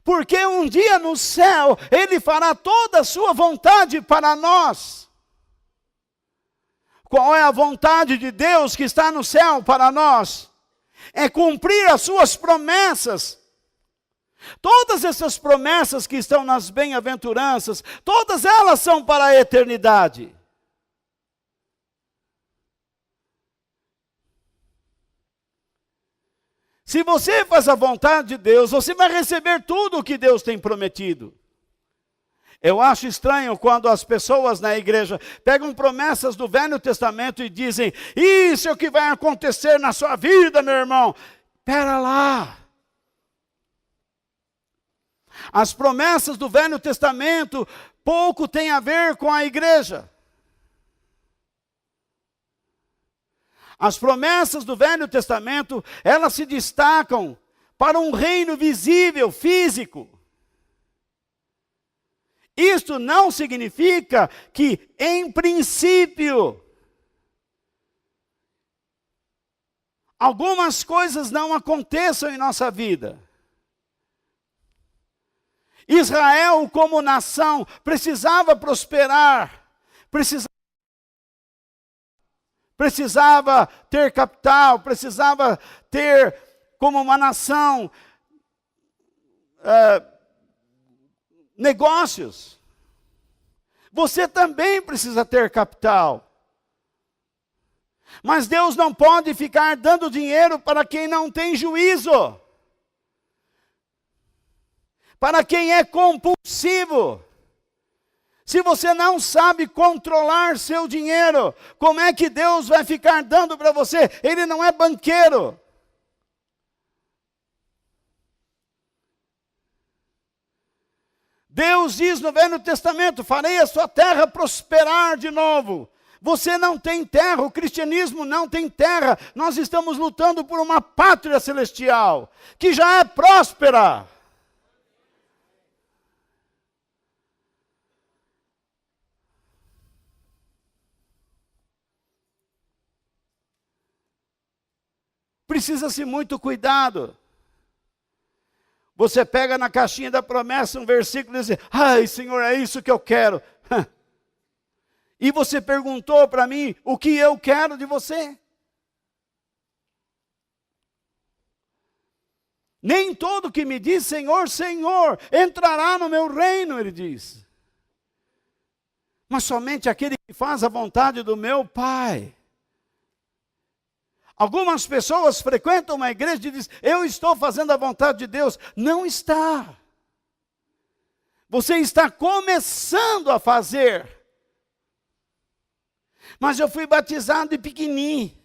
Porque um dia no céu, Ele fará toda a sua vontade para nós. Qual é a vontade de Deus que está no céu para nós? É cumprir as suas promessas. Todas essas promessas que estão nas bem-aventuranças, todas elas são para a eternidade. Se você faz a vontade de Deus, você vai receber tudo o que Deus tem prometido. Eu acho estranho quando as pessoas na igreja pegam promessas do Velho Testamento e dizem, isso é o que vai acontecer na sua vida, meu irmão. Espera lá. As promessas do Velho Testamento pouco têm a ver com a igreja. As promessas do Velho Testamento, elas se destacam para um reino visível, físico. Isto não significa que, em princípio, algumas coisas não aconteçam em nossa vida. Israel, como nação, precisava prosperar, precisava ter capital, precisava ter como uma nação negócios. Você também precisa ter capital. Mas Deus não pode ficar dando dinheiro para quem não tem juízo. Para quem é compulsivo. Se você não sabe controlar seu dinheiro, como é que Deus vai ficar dando para você? Ele não é banqueiro. Deus diz no Velho Testamento, farei a sua terra prosperar de novo. Você não tem terra, o cristianismo não tem terra. Nós estamos lutando por uma pátria celestial, que já é próspera. Precisa-se muito cuidado. Você pega na caixinha da promessa um versículo e diz, ai Senhor, é isso que eu quero. E você perguntou para mim o que eu quero de você. Nem todo que me diz Senhor, Senhor, entrará no meu reino, ele diz. Mas somente aquele que faz a vontade do meu Pai. Algumas pessoas frequentam uma igreja e dizem, eu estou fazendo a vontade de Deus. Não está. Você está começando a fazer. Mas eu fui batizado de pequenininho.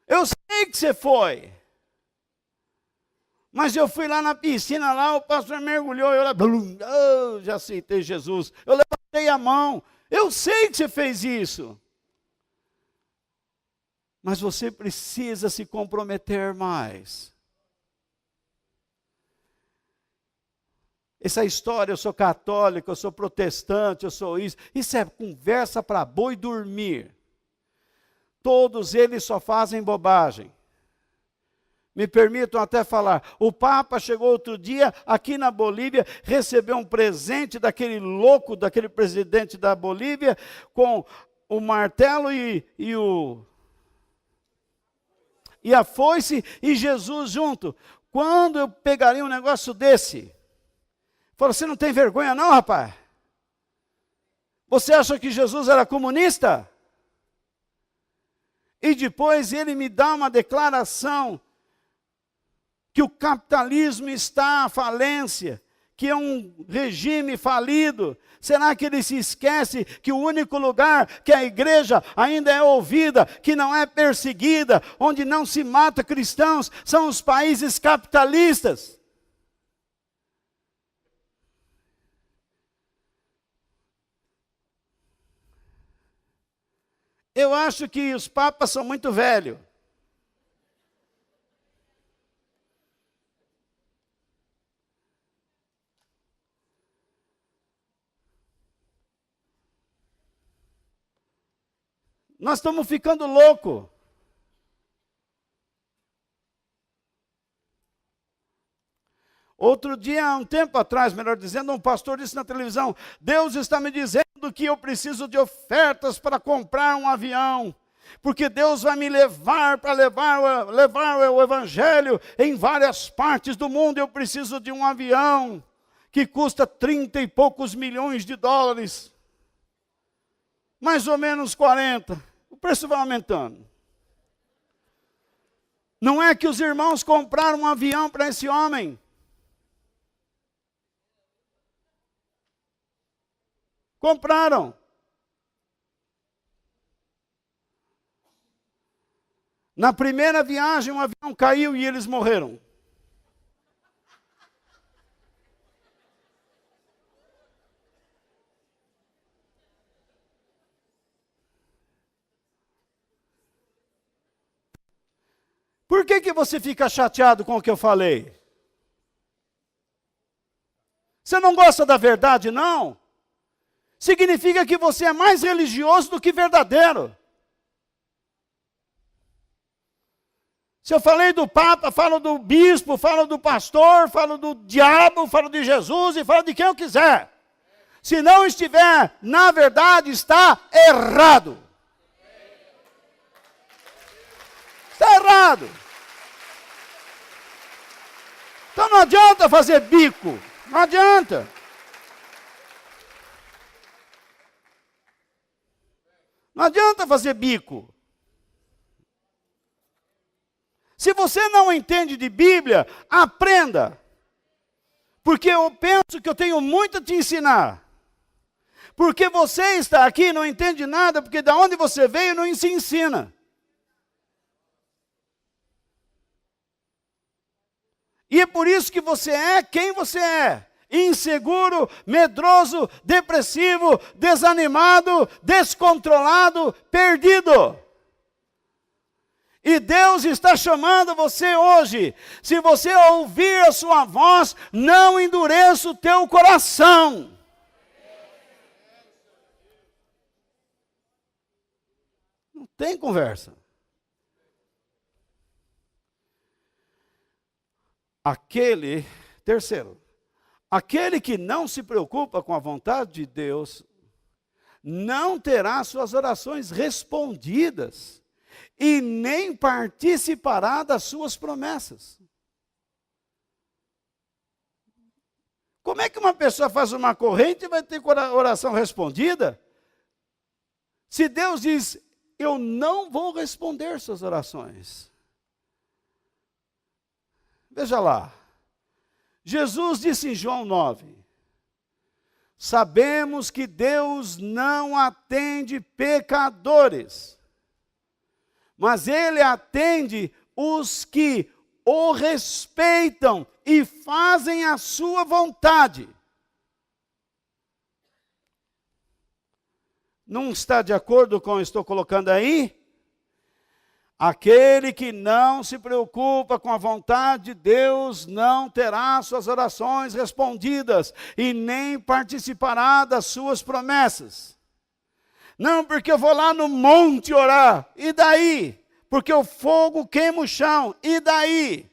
Eu sei que você foi. Mas eu fui lá na piscina, lá o pastor mergulhou, eu lá, já aceitei Jesus. Eu levantei a mão. Eu sei que você fez isso. Mas você precisa se comprometer mais. Essa história, eu sou católico, eu sou protestante, eu sou isso. Isso é conversa para boi dormir. Todos eles só fazem bobagem. Me permitam até falar. O Papa chegou outro dia aqui na Bolívia, recebeu um presente daquele louco, daquele presidente da Bolívia, com o martelo e a foice e Jesus junto. Quando eu pegaria um negócio desse? Falou, você não tem vergonha não, rapaz? Você acha que Jesus era comunista? E depois ele me dá uma declaração, que que o capitalismo está à falência, que é um regime falido? Será que ele se esquece que o único lugar que a igreja ainda é ouvida, que não é perseguida, onde não se mata cristãos, são os países capitalistas? Eu acho que os papas são muito velhos. Nós estamos ficando loucos. Outro dia, um tempo atrás, melhor dizendo, um pastor disse na televisão: Deus está me dizendo que eu preciso de ofertas para comprar um avião, porque Deus vai me levar para levar o evangelho em várias partes do mundo. Eu preciso de um avião que custa 30 e poucos milhões de dólares, mais ou menos 40. O preço vai aumentando. Não é que os irmãos compraram um avião para esse homem? Compraram. Na primeira viagem, um avião caiu e eles morreram. Por que você fica chateado com o que eu falei? Você não gosta da verdade, não? Significa que você é mais religioso do que verdadeiro. Se eu falei do Papa, falo do bispo, falo do pastor, falo do diabo, falo de Jesus e falo de quem eu quiser. Se não estiver na verdade, está errado. Está errado. Então não adianta fazer bico. Não adianta. Não adianta fazer bico. Se você não entende de Bíblia, aprenda. Porque eu penso que eu tenho muito a te ensinar. Porque você está aqui e não entende nada, porque de onde você veio não se ensina. E é por isso que você é quem você é. Inseguro, medroso, depressivo, desanimado, descontrolado, perdido. E Deus está chamando você hoje. Se você ouvir a sua voz, não endureça o teu coração. Não tem conversa. Terceiro, aquele que não se preocupa com a vontade de Deus, não terá suas orações respondidas e nem participará das suas promessas. Como é que uma pessoa faz uma corrente e vai ter oração respondida? Se Deus diz, eu não vou responder suas orações. Veja lá, Jesus disse em João 9, sabemos que Deus não atende pecadores, mas Ele atende os que o respeitam e fazem a sua vontade. Não está de acordo com o que estou colocando aí? Aquele que não se preocupa com a vontade de Deus não terá suas orações respondidas e nem participará das suas promessas. Não, porque eu vou lá no monte orar, e daí? Porque o fogo queima o chão, e daí?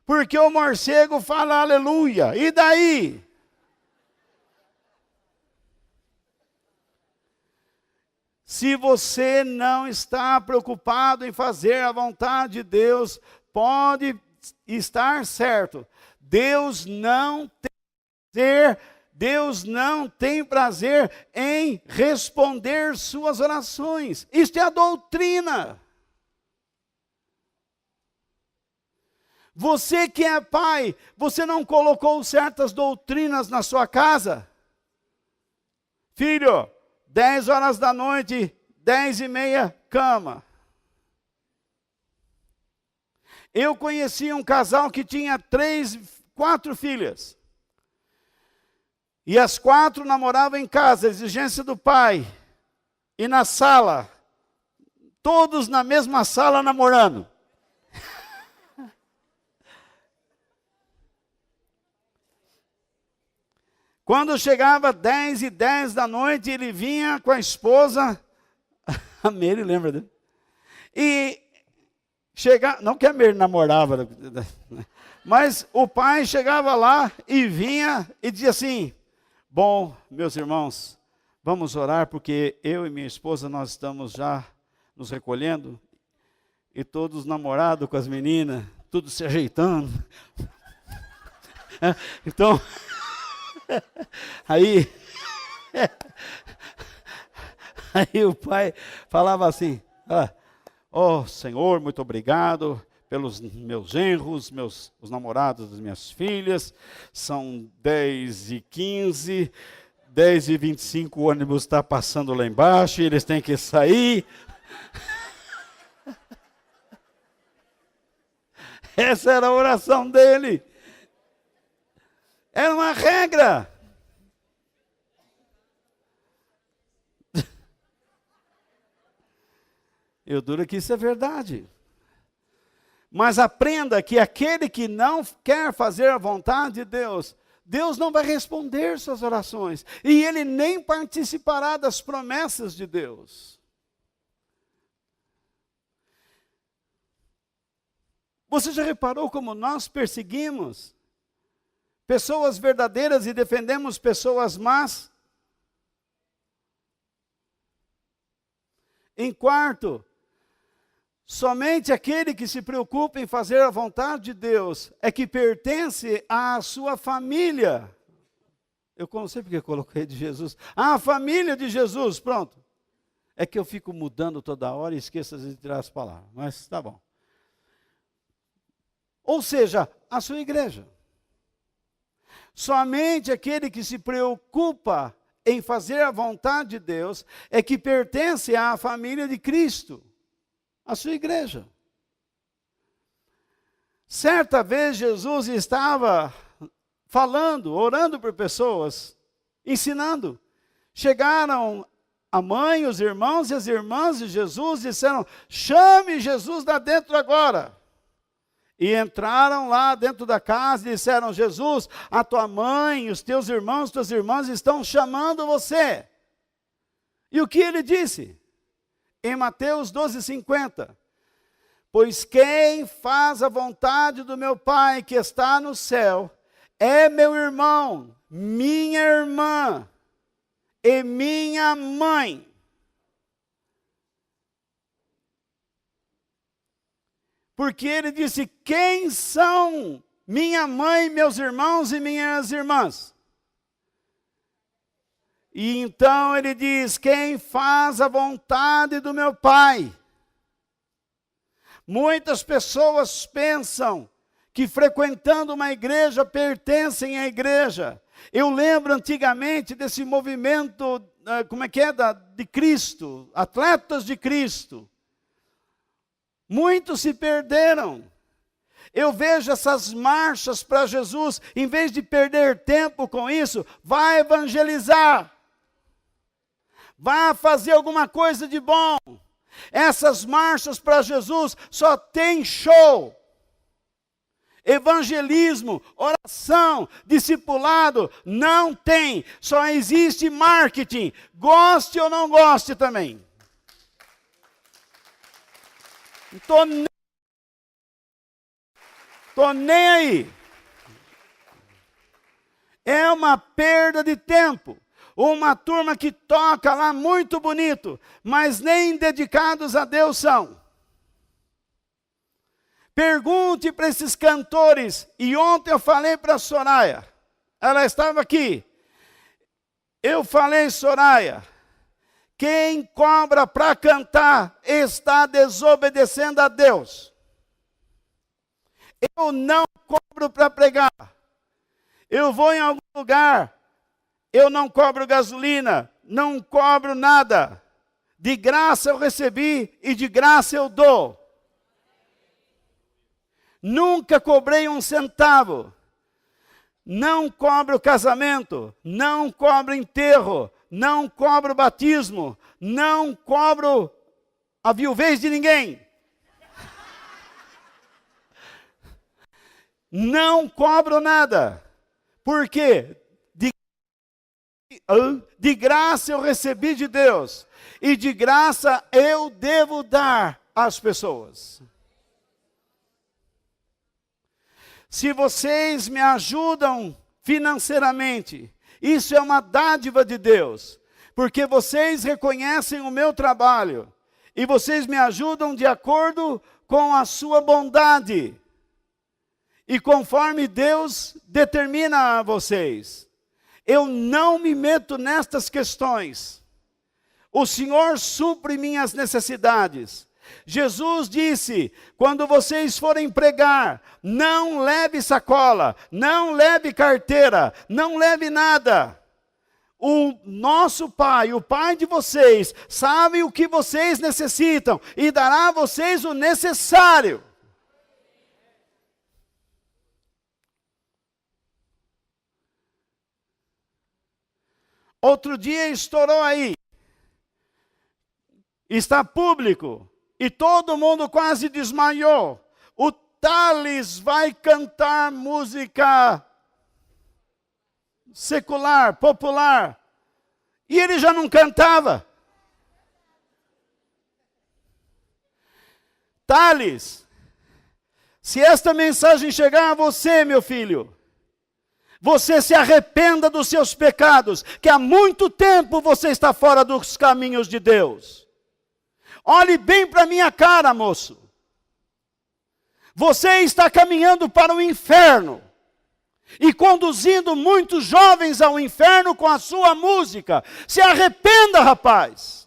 Porque o morcego fala aleluia, e daí? Se você não está preocupado em fazer a vontade de Deus, pode estar certo. Deus não tem prazer em responder suas orações. Isto é a doutrina. Você que é pai, você não colocou certas doutrinas na sua casa? Filho, 10 horas da noite, 10:30, cama. Eu conheci um casal que tinha 4 filhas. E as 4 namoravam em casa, exigência do pai. E na sala, todos na mesma sala namorando. Quando chegava 10:10 da noite, ele vinha com a esposa, a Mary, lembra dele? E chegava, não que a Mary namorava, mas o pai chegava lá e vinha e dizia assim: bom, meus irmãos, vamos orar porque eu e minha esposa nós estamos já nos recolhendo e todos namorados com as meninas, tudo se ajeitando. Então, aí o pai falava assim: oh Senhor, muito obrigado pelos meus genros, os namorados das minhas filhas, são 10:15, 10:25 o ônibus está passando lá embaixo, e eles têm que sair. Essa era a oração dele. Era uma regra. Eu duro que isso é verdade. Mas aprenda que aquele que não quer fazer a vontade de Deus, Deus não vai responder suas orações. E ele nem participará das promessas de Deus. Você já reparou como nós perseguimos pessoas verdadeiras e defendemos pessoas más? Em quarto, somente aquele que se preocupa em fazer a vontade de Deus é que pertence à sua família. Eu não sei porque eu coloquei de Jesus. A família de Jesus, pronto. É que eu fico mudando toda hora e esqueço de tirar as palavras, mas tá bom. Ou seja, a sua igreja. Somente aquele que se preocupa em fazer a vontade de Deus é que pertence à família de Cristo, a sua igreja. Certa vez Jesus estava falando, orando por pessoas, ensinando. Chegaram a mãe, os irmãos e as irmãs de Jesus e disseram: chame Jesus lá dentro agora. E entraram lá dentro da casa e disseram: Jesus, a tua mãe, os teus irmãos, tuas irmãs estão chamando você. E o que ele disse? Em Mateus 12:50. Pois quem faz a vontade do meu Pai que está no céu, é meu irmão, minha irmã e minha mãe. Porque ele disse: quem são minha mãe, meus irmãos e minhas irmãs? E então ele diz: quem faz a vontade do meu Pai. Muitas pessoas pensam que frequentando uma igreja pertencem à igreja. Eu lembro antigamente desse movimento, de Cristo, atletas de Cristo. Muitos se perderam. Eu vejo essas marchas para Jesus, em vez de perder tempo com isso, vai evangelizar. Vá fazer alguma coisa de bom. Essas marchas para Jesus só tem show. Evangelismo, oração, discipulado, não tem. Só existe marketing. Goste ou não goste também. Estou nem aí. É uma perda de tempo. Uma turma que toca lá muito bonito, mas nem dedicados a Deus são. Pergunte para esses cantores, e ontem eu falei para a Soraya, ela estava aqui. Eu falei: Soraya, quem cobra para cantar está desobedecendo a Deus. Eu não cobro para pregar. Eu vou em algum lugar, eu não cobro gasolina, não cobro nada. De graça eu recebi e de graça eu dou. Nunca cobrei um centavo. Não cobro casamento, não cobro enterro, não cobro batismo, não cobro a viuvez de ninguém. Não cobro nada. Por quê? De graça eu recebi de Deus. E de graça eu devo dar às pessoas. Se vocês me ajudam financeiramente, isso é uma dádiva de Deus, porque vocês reconhecem o meu trabalho e vocês me ajudam de acordo com a sua bondade e conforme Deus determina a vocês. Eu não me meto nestas questões. O Senhor supre minhas necessidades. Jesus disse, quando vocês forem pregar, não leve sacola, não leve carteira, não leve nada. O nosso Pai, o Pai de vocês, sabe o que vocês necessitam e dará a vocês o necessário. Outro dia estourou aí, está público. E todo mundo quase desmaiou. O Thales vai cantar música secular, popular. E ele já não cantava. Thales, se esta mensagem chegar a você, meu filho, você se arrependa dos seus pecados, que há muito tempo você está fora dos caminhos de Deus. Olhe bem para minha cara, moço. Você está caminhando para o inferno e conduzindo muitos jovens ao inferno com a sua música. Se arrependa, rapaz.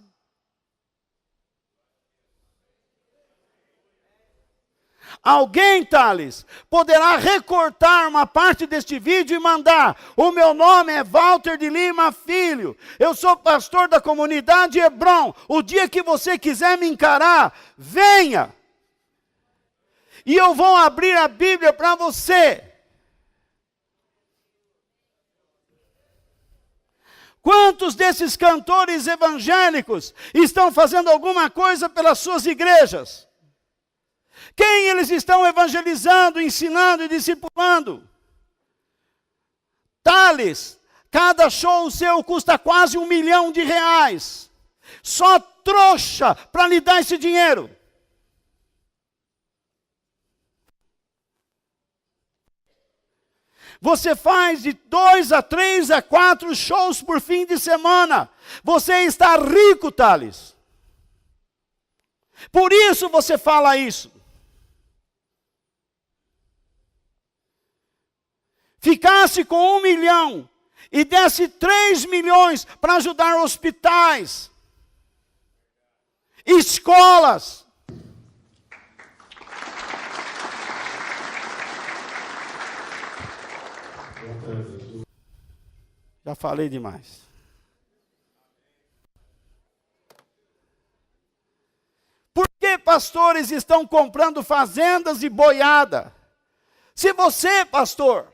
Alguém, Thales, poderá recortar uma parte deste vídeo e mandar. O meu nome é Walter de Lima Filho. Eu sou pastor da comunidade Hebron. O dia que você quiser me encarar, venha. E eu vou abrir a Bíblia para você. Quantos desses cantores evangélicos estão fazendo alguma coisa pelas suas igrejas? Quem eles estão evangelizando, ensinando e discipulando? Thales, cada show seu custa quase R$1 milhão. Só trouxa para lhe dar esse dinheiro. Você faz de 2 a 3 a 4 shows por fim de semana. Você está rico, Thales. Por isso você fala isso. Ficasse com 1 milhão e desse 3 milhões para ajudar hospitais, escolas. Já falei demais. Por que pastores estão comprando fazendas e boiada? Se você, pastor,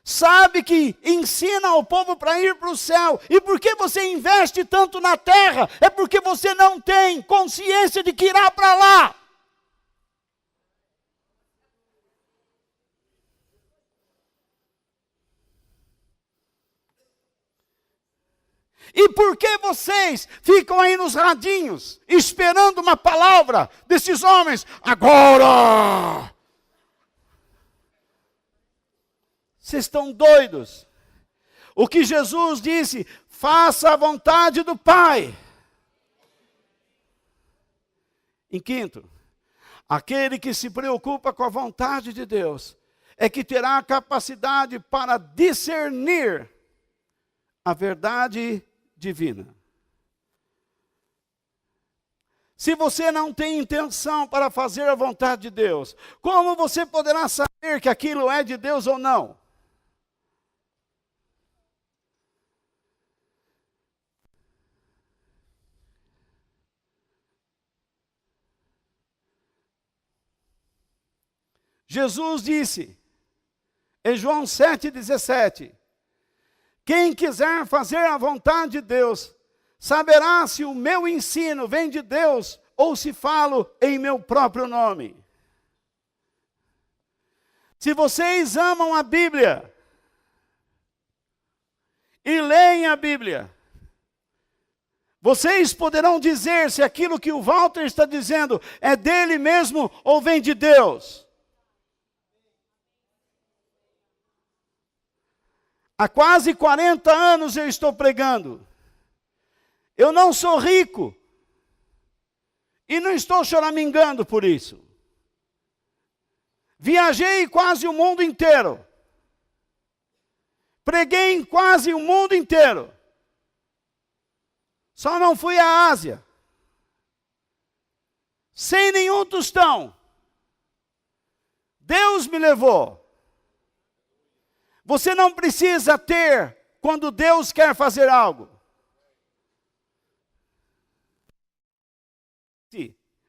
sabe que ensina o povo para ir para o céu, e por que você investe tanto na terra? É porque você não tem consciência de que irá para lá. E por que vocês ficam aí nos radinhos, esperando uma palavra desses homens? Agora! Vocês estão doidos. O que Jesus disse, faça a vontade do Pai. Em quinto, aquele que se preocupa com a vontade de Deus, é que terá a capacidade para discernir a verdade divina. Se você não tem intenção para fazer a vontade de Deus, como você poderá saber que aquilo é de Deus ou não? Jesus disse, em João 7,17, quem quiser fazer a vontade de Deus, saberá se o meu ensino vem de Deus ou se falo em meu próprio nome. Se vocês amam a Bíblia e leem a Bíblia, vocês poderão dizer se aquilo que o Walter está dizendo é dele mesmo ou vem de Deus. Há quase 40 anos eu estou pregando. Eu não sou rico. E não estou choramingando por isso. Viajei quase o mundo inteiro. Preguei em quase o mundo inteiro. Só não fui à Ásia. Sem nenhum tostão. Deus me levou. Você não precisa ter quando Deus quer fazer algo.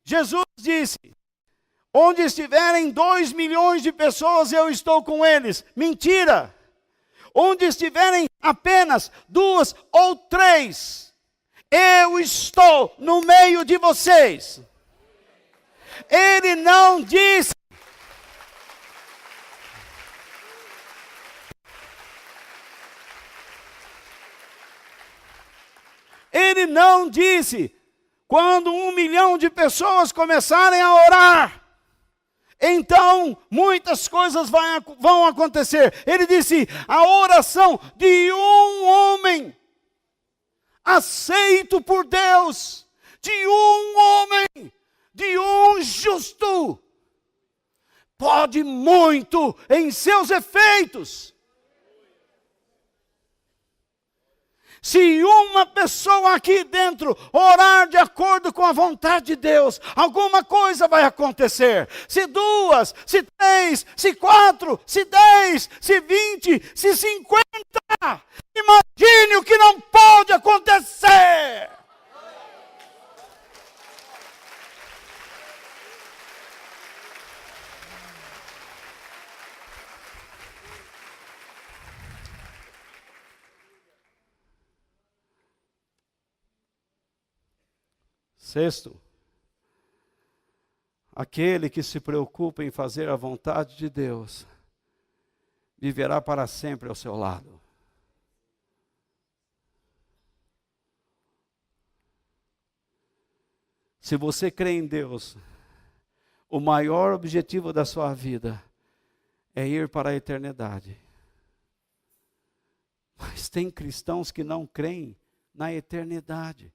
Jesus disse, onde estiverem 2 milhões de pessoas, eu estou com eles. Mentira! Onde estiverem apenas 2 ou 3, eu estou no meio de vocês. Ele não disse, ele não disse, quando 1 milhão de pessoas começarem a orar, então muitas coisas vão acontecer. Ele disse, a oração de um homem, aceito por Deus, de um homem, de um justo, pode muito em seus efeitos. Se uma pessoa aqui dentro orar de acordo com a vontade de Deus, alguma coisa vai acontecer. Se 2, se 3, se 4, se 10, se 20, se 50, imagine o que não pode acontecer. Sexto, aquele que se preocupa em fazer a vontade de Deus, viverá para sempre ao seu lado. Se você crê em Deus, o maior objetivo da sua vida é ir para a eternidade. Mas tem cristãos que não creem na eternidade.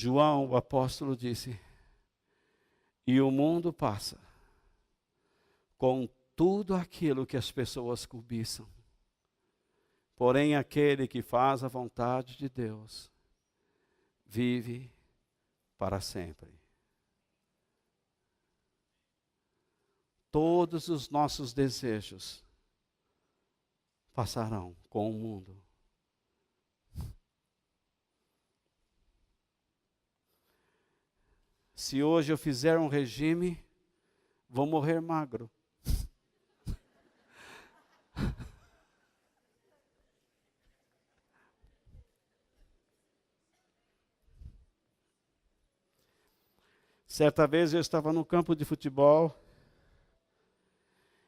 João, o apóstolo, disse, e o mundo passa com tudo aquilo que as pessoas cobiçam. Porém, aquele que faz a vontade de Deus, vive para sempre. Todos os nossos desejos passarão com o mundo. Se hoje eu fizer um regime, vou morrer magro. Certa vez eu estava no campo de futebol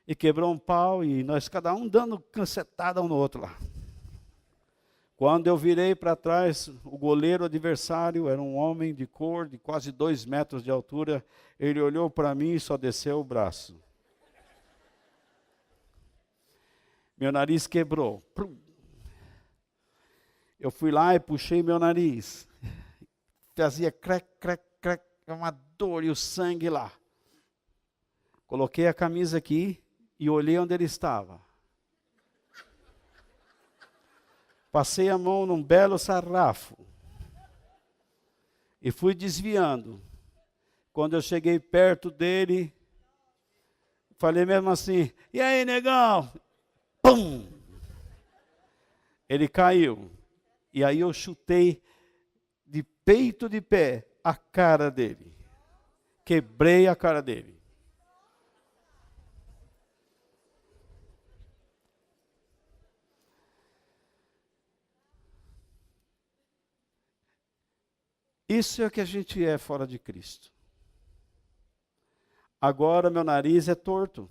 e quebrou um pau e nós cada um dando cancetada um no outro lá. Quando eu virei para trás, o goleiro adversário era um homem de cor de quase 2 metros de altura. Ele olhou para mim e só desceu o braço. Meu nariz quebrou. Eu fui lá e puxei meu nariz. Fazia crec, crec, crec, uma dor e o sangue lá. Coloquei a camisa aqui e olhei onde ele estava. Passei a mão num belo sarrafo e fui desviando. Quando eu cheguei perto dele, falei mesmo assim: e aí, negão? Pum! Ele caiu. E aí eu chutei de peito de pé a cara dele. Quebrei a cara dele. Isso é o que a gente é fora de Cristo. Agora meu nariz é torto.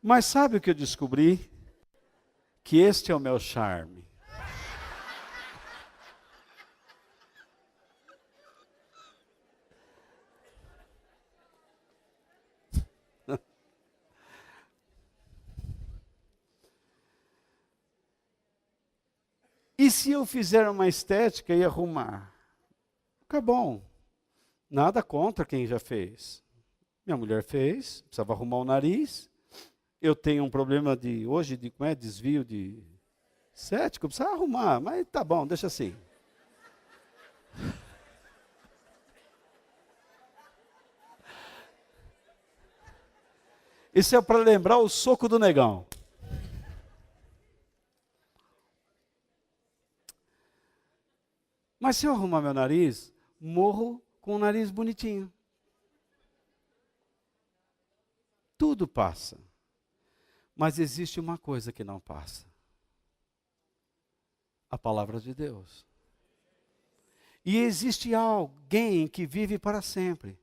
Mas sabe o que eu descobri? Que este é o meu charme. E se eu fizer uma estética e arrumar? Fica bom. Nada contra quem já fez. Minha mulher fez, precisava arrumar o nariz. Eu tenho um problema de hoje de como é desvio de cético, precisa arrumar, mas tá bom, deixa assim. Isso é para lembrar o soco do negão. Mas se eu arrumar meu nariz, morro com o nariz bonitinho. Tudo passa. Mas existe uma coisa que não passa. A palavra de Deus. E existe alguém que vive para sempre.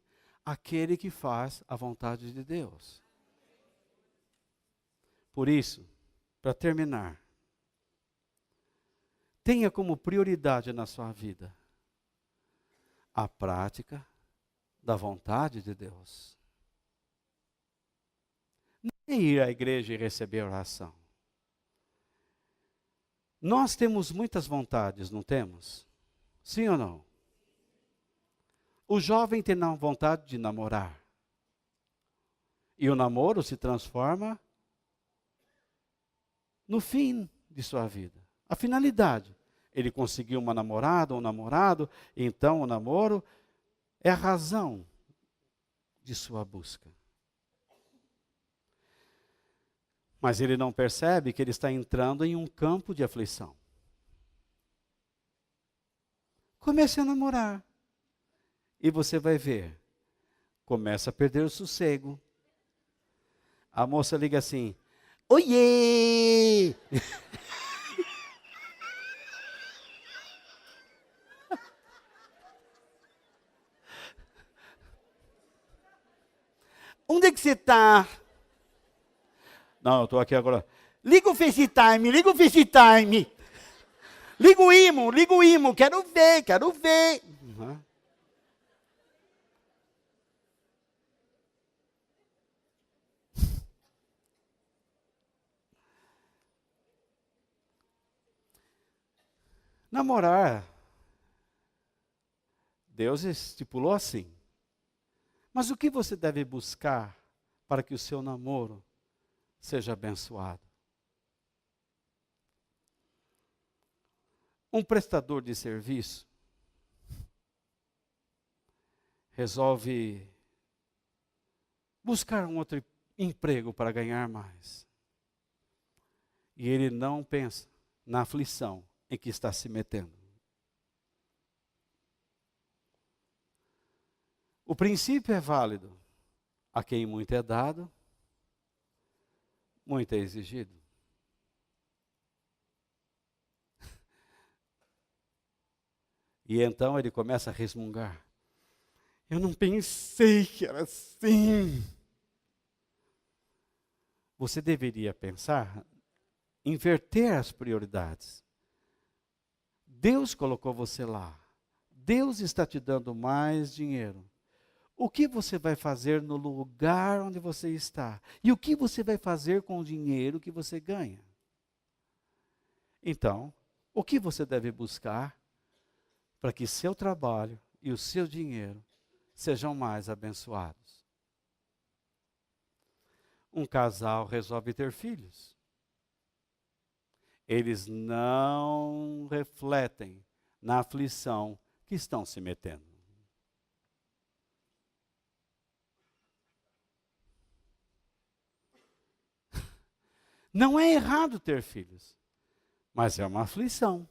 Aquele que faz a vontade de Deus. Por isso, para terminar, tenha como prioridade na sua vida a prática da vontade de Deus. Não é ir à igreja e receber oração. Nós temos muitas vontades, não temos? Sim ou não? O jovem tem vontade de namorar. E o namoro se transforma no fim de sua vida. A finalidade. Ele conseguiu uma namorada ou um namorado, então o namoro é a razão de sua busca. Mas ele não percebe que ele está entrando em um campo de aflição. Comece a namorar. E você vai ver. Começa a perder o sossego. A moça liga assim: oiê! Onde é que você está? Não, eu estou aqui agora. Liga o FaceTime, liga o FaceTime. Liga o Imo, quero ver, quero ver. Uhum. Namorar, Deus estipulou assim. Mas o que você deve buscar para que o seu namoro seja abençoado? Um prestador de serviço resolve buscar um outro emprego para ganhar mais. E ele não pensa na aflição em que está se metendo. O princípio é válido. A quem muito é dado, muito é exigido. E então ele começa a resmungar. Eu não pensei que era assim. Você deveria pensar, inverter as prioridades. Deus colocou você lá. Deus está te dando mais dinheiro. O que você vai fazer no lugar onde você está? E o que você vai fazer com o dinheiro que você ganha? Então, o que você deve buscar para que seu trabalho e o seu dinheiro sejam mais abençoados? um casal resolve ter filhos. Eles não refletem na aflição que estão se metendo. Não é errado ter filhos, mas é uma aflição.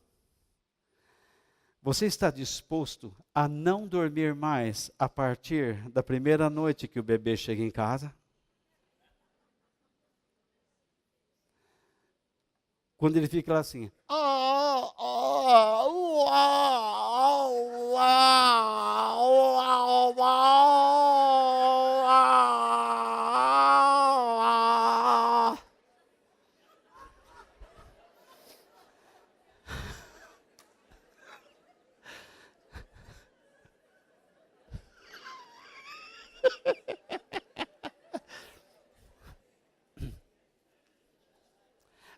Você está disposto a não dormir mais a partir da primeira noite que o bebê chega em casa? Quando ele fica lá assim,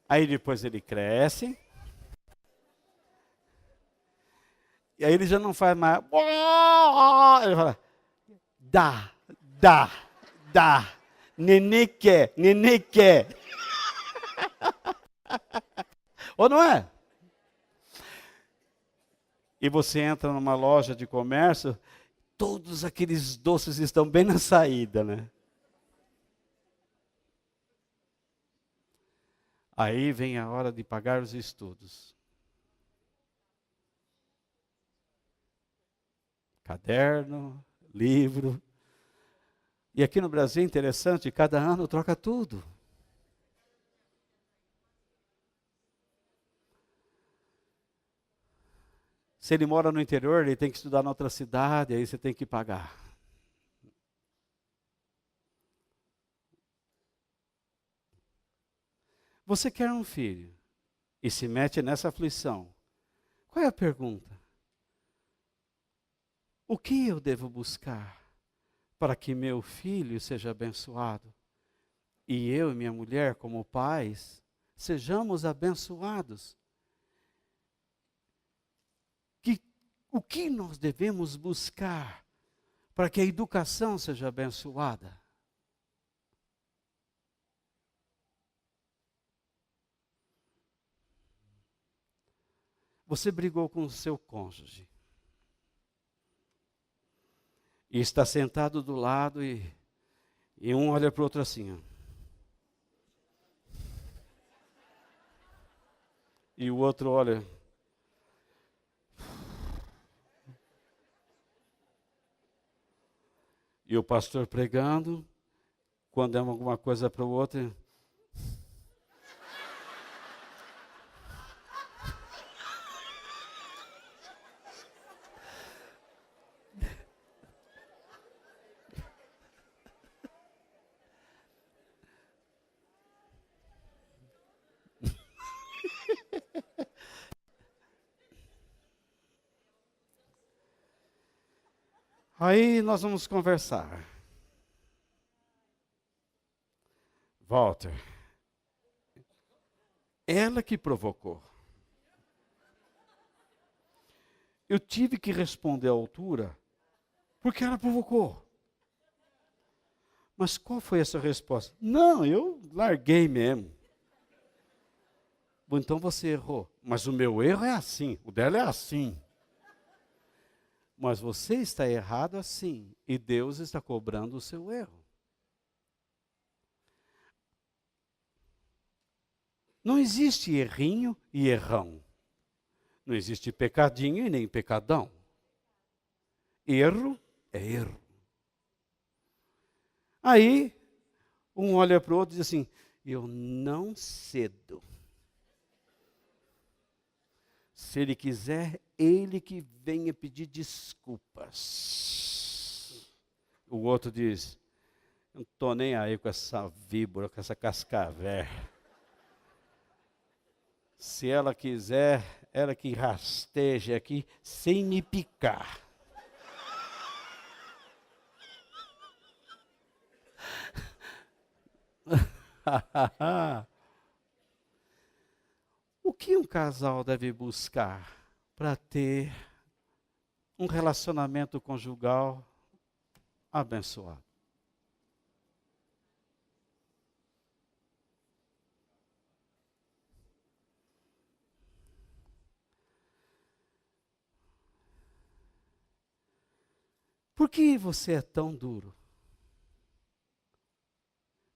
aí depois ele cresce, e aí ele já não faz mais. Ele fala, dá. Nenê quer. Ou não é? E você entra numa loja de comércio, todos aqueles doces estão bem na saída, né? Aí vem a hora de pagar os estudos. Caderno, livro. E aqui no Brasil é interessante, cada ano troca tudo. Se ele mora no interior, ele tem que estudar na outra cidade, aí você tem que pagar. Você quer um filho e se mete nessa aflição. Qual é a pergunta? O que eu devo buscar para que meu filho seja abençoado? E eu e minha mulher, como pais, sejamos abençoados. O que nós devemos buscar para que a educação seja abençoada? Você brigou com o seu cônjuge. E está sentado do lado e um olha para o outro assim. Ó. E o outro olha. E o pastor pregando, quando é alguma coisa para o outro. Aí nós vamos conversar. Walter, ela que provocou. Eu tive que responder à altura, porque ela provocou. Mas qual foi essa resposta? Não, eu larguei mesmo. Bom, então você errou. Mas o meu erro é assim, o dela é assim. Mas você está errado assim, e Deus está cobrando o seu erro. Não existe errinho e errão. Não existe pecadinho e nem pecadão. Erro é erro. Aí, um olha para o outro e diz assim, eu não cedo. Se ele quiser, ele que venha pedir desculpas. O outro diz, não estou nem aí com essa víbora, com essa cascavel. Se ela quiser, ela que rasteje aqui sem me picar. O que um casal deve buscar para ter um relacionamento conjugal abençoado? Por que você é tão duro?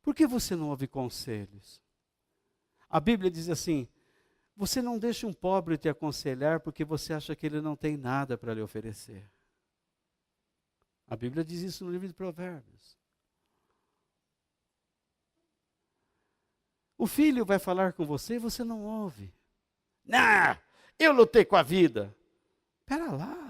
Por que você não ouve conselhos? A Bíblia diz assim: você não deixa um pobre te aconselhar porque você acha que ele não tem nada para lhe oferecer. A Bíblia diz isso no livro de Provérbios. O filho vai falar com você e você não ouve. Não, eu lutei com a vida. Espera lá.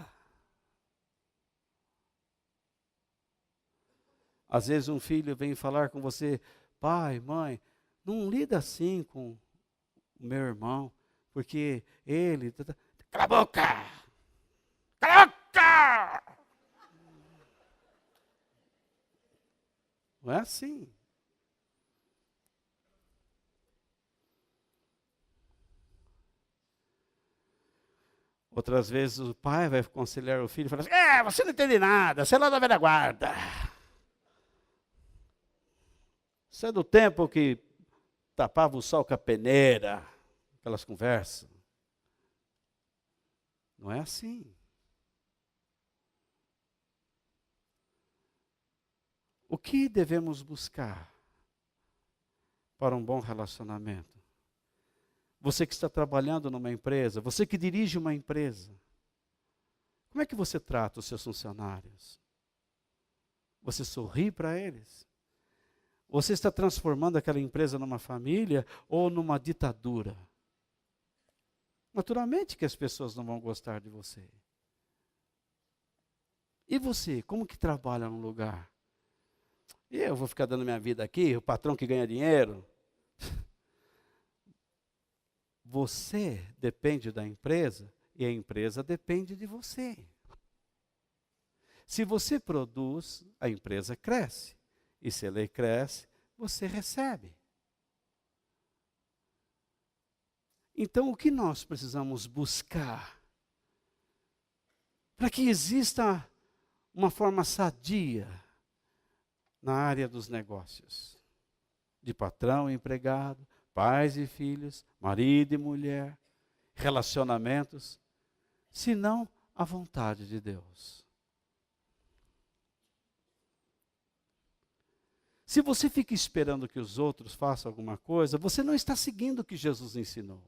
Às vezes um filho vem falar com você: pai, mãe, não lida assim com o meu irmão, porque ele... Cala a boca! Cala a boca! Não é assim. Outras vezes o pai vai aconselhar o filho e fala assim: você não entende nada, você é lá da velha guarda. Você é do tempo que tapava o sol com a peneira, aquelas conversas. Não é assim. O que devemos buscar para um bom relacionamento? Você que está trabalhando numa empresa, você que dirige uma empresa, como é que você trata os seus funcionários? Você sorri para eles? Você está transformando aquela empresa numa família ou numa ditadura? Naturalmente que as pessoas não vão gostar de você. E você, como que trabalha num lugar? E eu vou ficar dando minha vida aqui, o patrão que ganha dinheiro? Você depende da empresa e a empresa depende de você. Se você produz, a empresa cresce. E se ela cresce, você recebe. Então, o que nós precisamos buscar? Para que exista uma forma sadia na área dos negócios. De patrão e empregado, pais e filhos, marido e mulher, relacionamentos, senão a vontade de Deus. Se você fica esperando que os outros façam alguma coisa, você não está seguindo o que Jesus ensinou.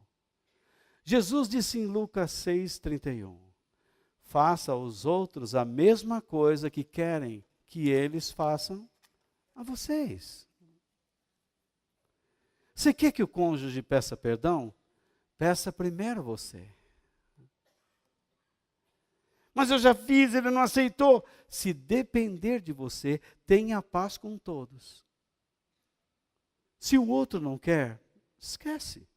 Jesus disse em Lucas 6,31, faça aos outros a mesma coisa que querem que eles façam a vocês. Você quer que o cônjuge peça perdão? Peça primeiro você. Mas eu já fiz, ele não aceitou. Se depender de você, tenha paz com todos. Se o outro não quer, esquece.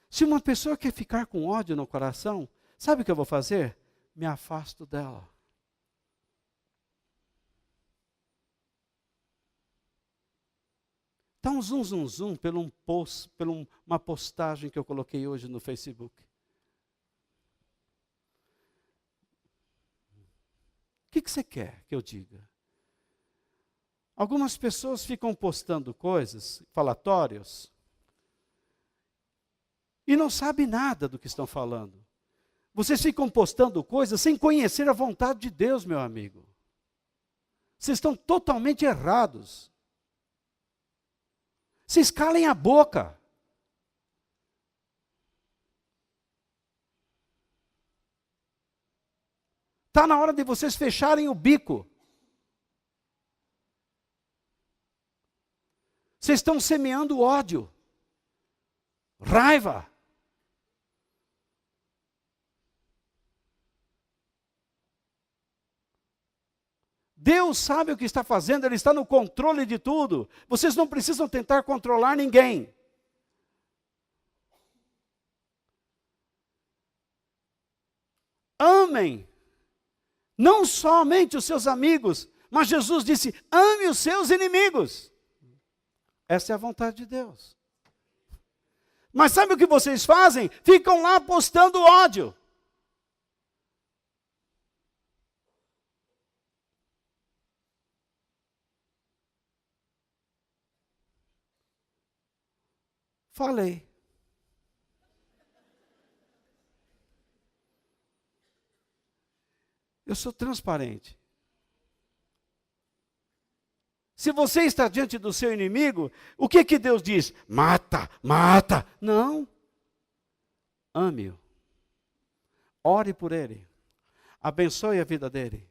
Se uma pessoa quer ficar com ódio no coração, sabe o que eu vou fazer? Me afasto dela. Dá um zum, zum, zum pelo um post, pela uma postagem que eu coloquei hoje no Facebook. O que você quer que eu diga? Algumas pessoas ficam postando coisas, falatórios, e não sabem nada do que estão falando. Vocês ficam postando coisas sem conhecer a vontade de Deus, meu amigo. Vocês estão totalmente errados. Vocês calem a boca. Está na hora de vocês fecharem o bico. Vocês estão semeando ódio, raiva. Deus sabe o que está fazendo, Ele está no controle de tudo. Vocês não precisam tentar controlar ninguém. Amem, não somente os seus amigos, mas Jesus disse, ame os seus inimigos. Essa é a vontade de Deus. Mas sabe o que vocês fazem? Ficam lá postando ódio. Falei. Eu sou transparente. Se você está diante do seu inimigo, o que que Deus diz? Mata, mata. Não. Ame-o. Ore por ele. Abençoe a vida dele.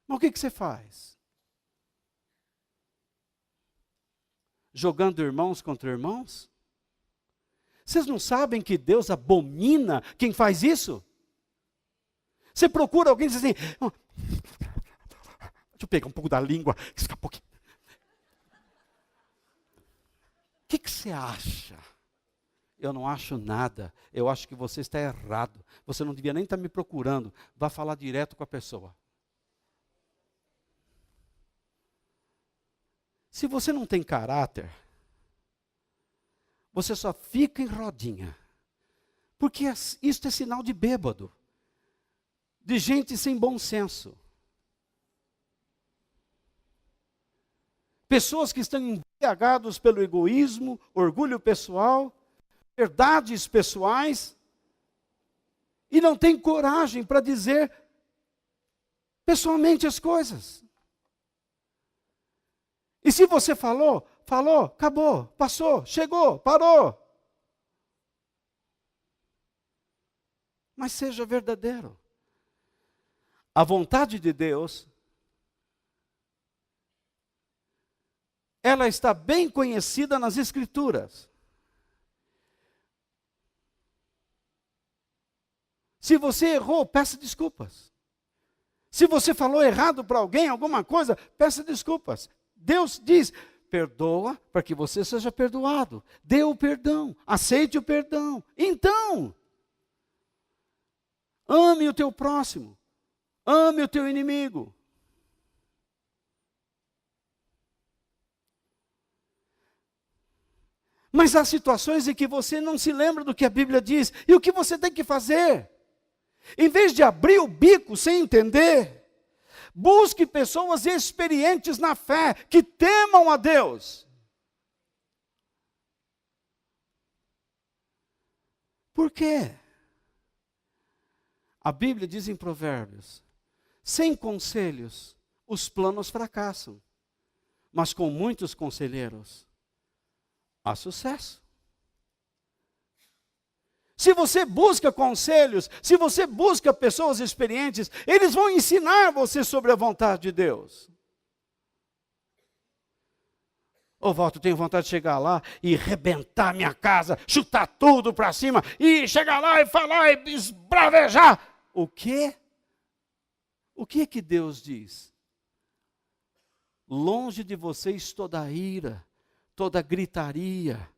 Mas o que que você faz? Jogando irmãos contra irmãos? Vocês não sabem que Deus abomina quem faz isso? Você procura alguém e diz assim, oh, deixa eu pegar um pouco da língua, escapou aqui. O que que você acha? Eu não acho nada. Eu acho que você está errado. Você não devia nem estar me procurando. Vá falar direto com a pessoa. Se você não tem caráter, você só fica em rodinha. Porque isso é sinal de bêbado. De gente sem bom senso. Pessoas que estão embriagados pelo egoísmo, orgulho pessoal, verdades pessoais, e não têm coragem para dizer pessoalmente as coisas. E se você falou, acabou, passou, chegou, parou. Mas seja verdadeiro. A vontade de Deus, ela está bem conhecida nas Escrituras. Se você errou, peça desculpas. Se você falou errado para alguém, alguma coisa, peça desculpas. Deus diz, perdoa para que você seja perdoado. Dê o perdão, aceite o perdão. Então, ame o teu próximo. Ame o teu inimigo. Mas há situações em que você não se lembra do que a Bíblia diz. E o que você tem que fazer? Em vez de abrir o bico sem entender, busque pessoas experientes na fé, que temam a Deus. Por quê? A Bíblia diz em Provérbios, sem conselhos, os planos fracassam, mas com muitos conselheiros, há sucesso. Se você busca conselhos, se você busca pessoas experientes, eles vão ensinar você sobre a vontade de Deus. Ô Walter, eu tenho vontade de chegar lá e arrebentar minha casa, chutar tudo para cima, e chegar lá e falar e esbravejar. O quê? O que é que Deus diz? Longe de vocês toda ira, toda gritaria.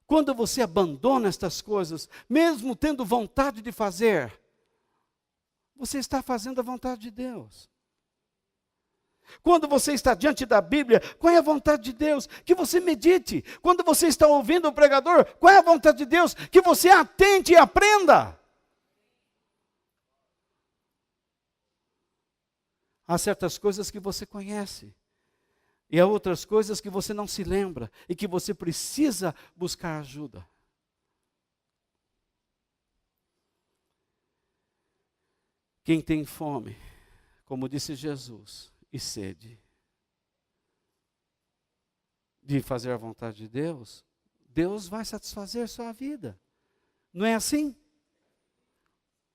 Quando você abandona estas coisas, mesmo tendo vontade de fazer, você está fazendo a vontade de Deus. Quando você está diante da Bíblia, qual é a vontade de Deus? Que você medite. Quando você está ouvindo o pregador, qual é a vontade de Deus? Que você atente e aprenda. Há certas coisas que você conhece. E há outras coisas que você não se lembra e que você precisa buscar ajuda. Quem tem fome, como disse Jesus, e sede de fazer a vontade de Deus, Deus vai satisfazer sua vida. Não é assim?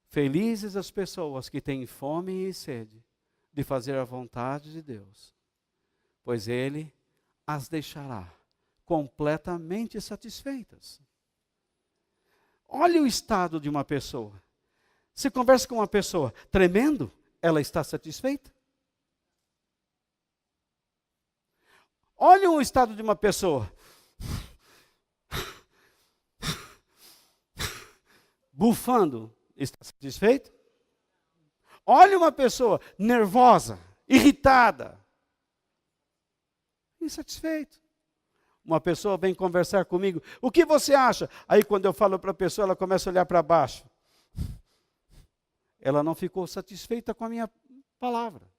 Felizes as pessoas que têm fome e sede de fazer a vontade de Deus, pois Ele as deixará completamente satisfeitas. Olha o estado de uma pessoa. Você conversa com uma pessoa tremendo, ela está satisfeita? Olha o estado de uma pessoa bufando, está satisfeito? Olha uma pessoa nervosa, irritada, insatisfeito. Uma pessoa vem conversar comigo, o que você acha? Aí quando eu falo para a pessoa, ela começa a olhar para baixo. Ela não ficou satisfeita com a minha palavra.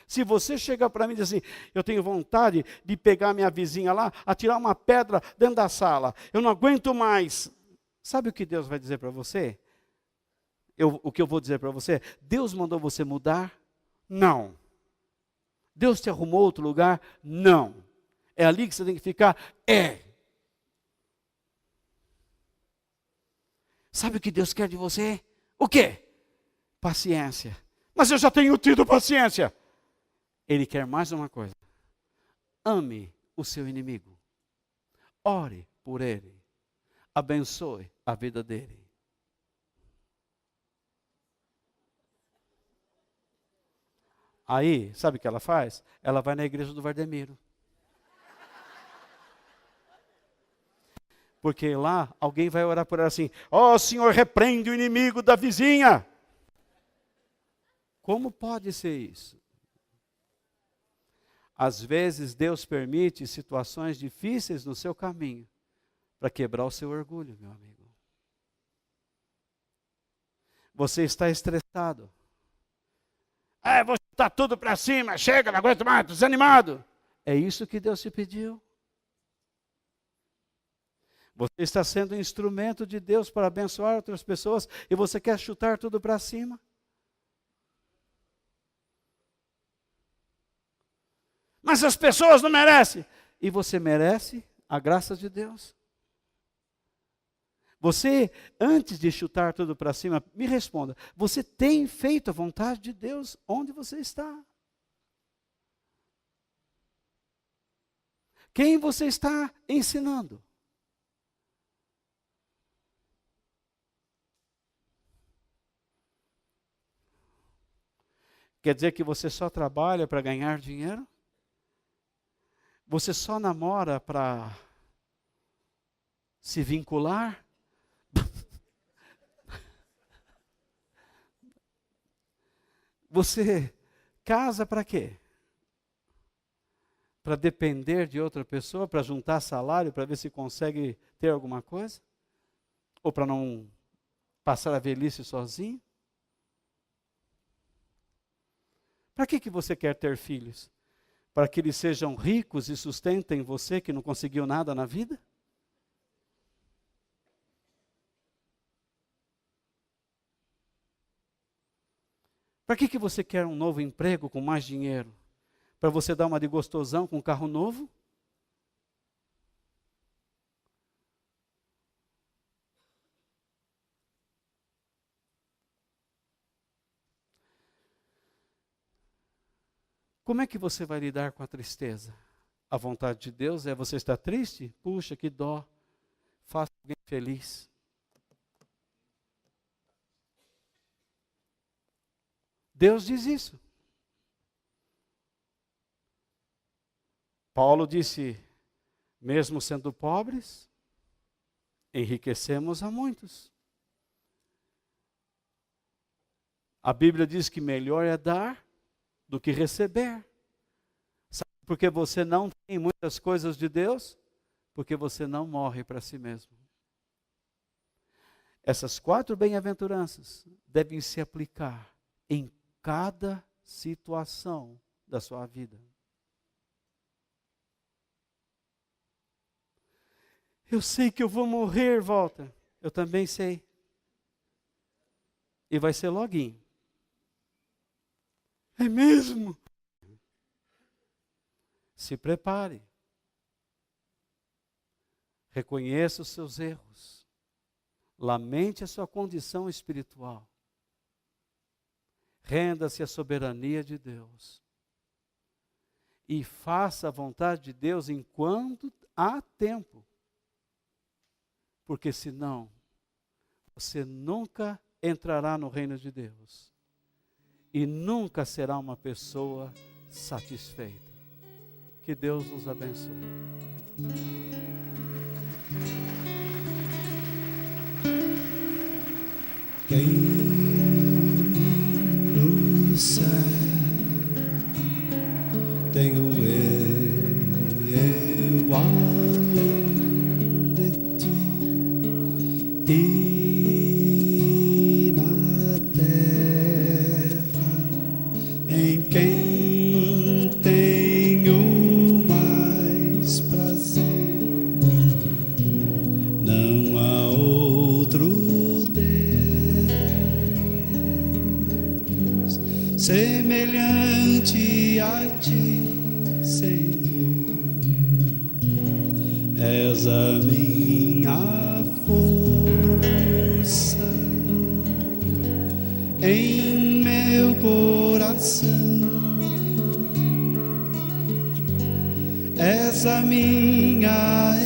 Se você chegar para mim e dizer assim, eu tenho vontade de pegar minha vizinha lá, atirar uma pedra dentro da sala, eu não aguento mais. Sabe o que Deus vai dizer para você? O que eu vou dizer para você? Deus mandou você mudar? Não. Deus te arrumou outro lugar? Não. É ali que você tem que ficar? É. Sabe o que Deus quer de você? O quê? Paciência. Mas eu já tenho tido paciência. Ele quer mais uma coisa. Ame o seu inimigo. Ore por ele. Abençoe a vida dele. Aí, sabe o que ela faz? Ela vai na igreja do Vardemiro. Porque lá alguém vai orar por ela assim: ó, Senhor, repreende o inimigo da vizinha. Como pode ser isso? Às vezes Deus permite situações difíceis no seu caminho para quebrar o seu orgulho, meu amigo. Você está estressado. Vou chutar tudo para cima, chega, não aguento mais, estou desanimado. É isso que Deus te pediu. Você está sendo um instrumento de Deus para abençoar outras pessoas e você quer chutar tudo para cima? Mas as pessoas não merecem. E você merece a graça de Deus. Você, antes de chutar tudo para cima, me responda. Você tem feito a vontade de Deus onde você está? Quem você está ensinando? Quer dizer que você só trabalha para ganhar dinheiro? Você só namora para se vincular? Você casa para quê? Para depender de outra pessoa, para juntar salário, para ver se consegue ter alguma coisa? Ou para não passar a velhice sozinho? Para que você quer ter filhos? Para que eles sejam ricos e sustentem você que não conseguiu nada na vida? Para que você quer um novo emprego com mais dinheiro? Para você dar uma de gostosão com um carro novo? Como é que você vai lidar com a tristeza? A vontade de Deus é você estar triste? Puxa, que dó. Faça alguém feliz. Deus diz isso. Paulo disse, mesmo sendo pobres, enriquecemos a muitos. A Bíblia diz que melhor é dar do que receber. Sabe por que você não tem muitas coisas de Deus? Porque você não morre para si mesmo. Essas 4 bem-aventuranças devem se aplicar em cada situação da sua vida. Eu sei que eu vou morrer, Walter. Eu também sei. E vai ser loguinho. É mesmo? Se prepare. Reconheça os seus erros. Lamente a sua condição espiritual. Renda-se à soberania de Deus. E faça a vontade de Deus enquanto há tempo. Porque senão, você nunca entrará no reino de Deus. E nunca será uma pessoa satisfeita. Que Deus nos abençoe. Quem no céu tenho eu além de ti e na terra em quem tenho mais prazer. Não há outro semelhante a ti, Senhor. És a minha força em meu coração. És a minha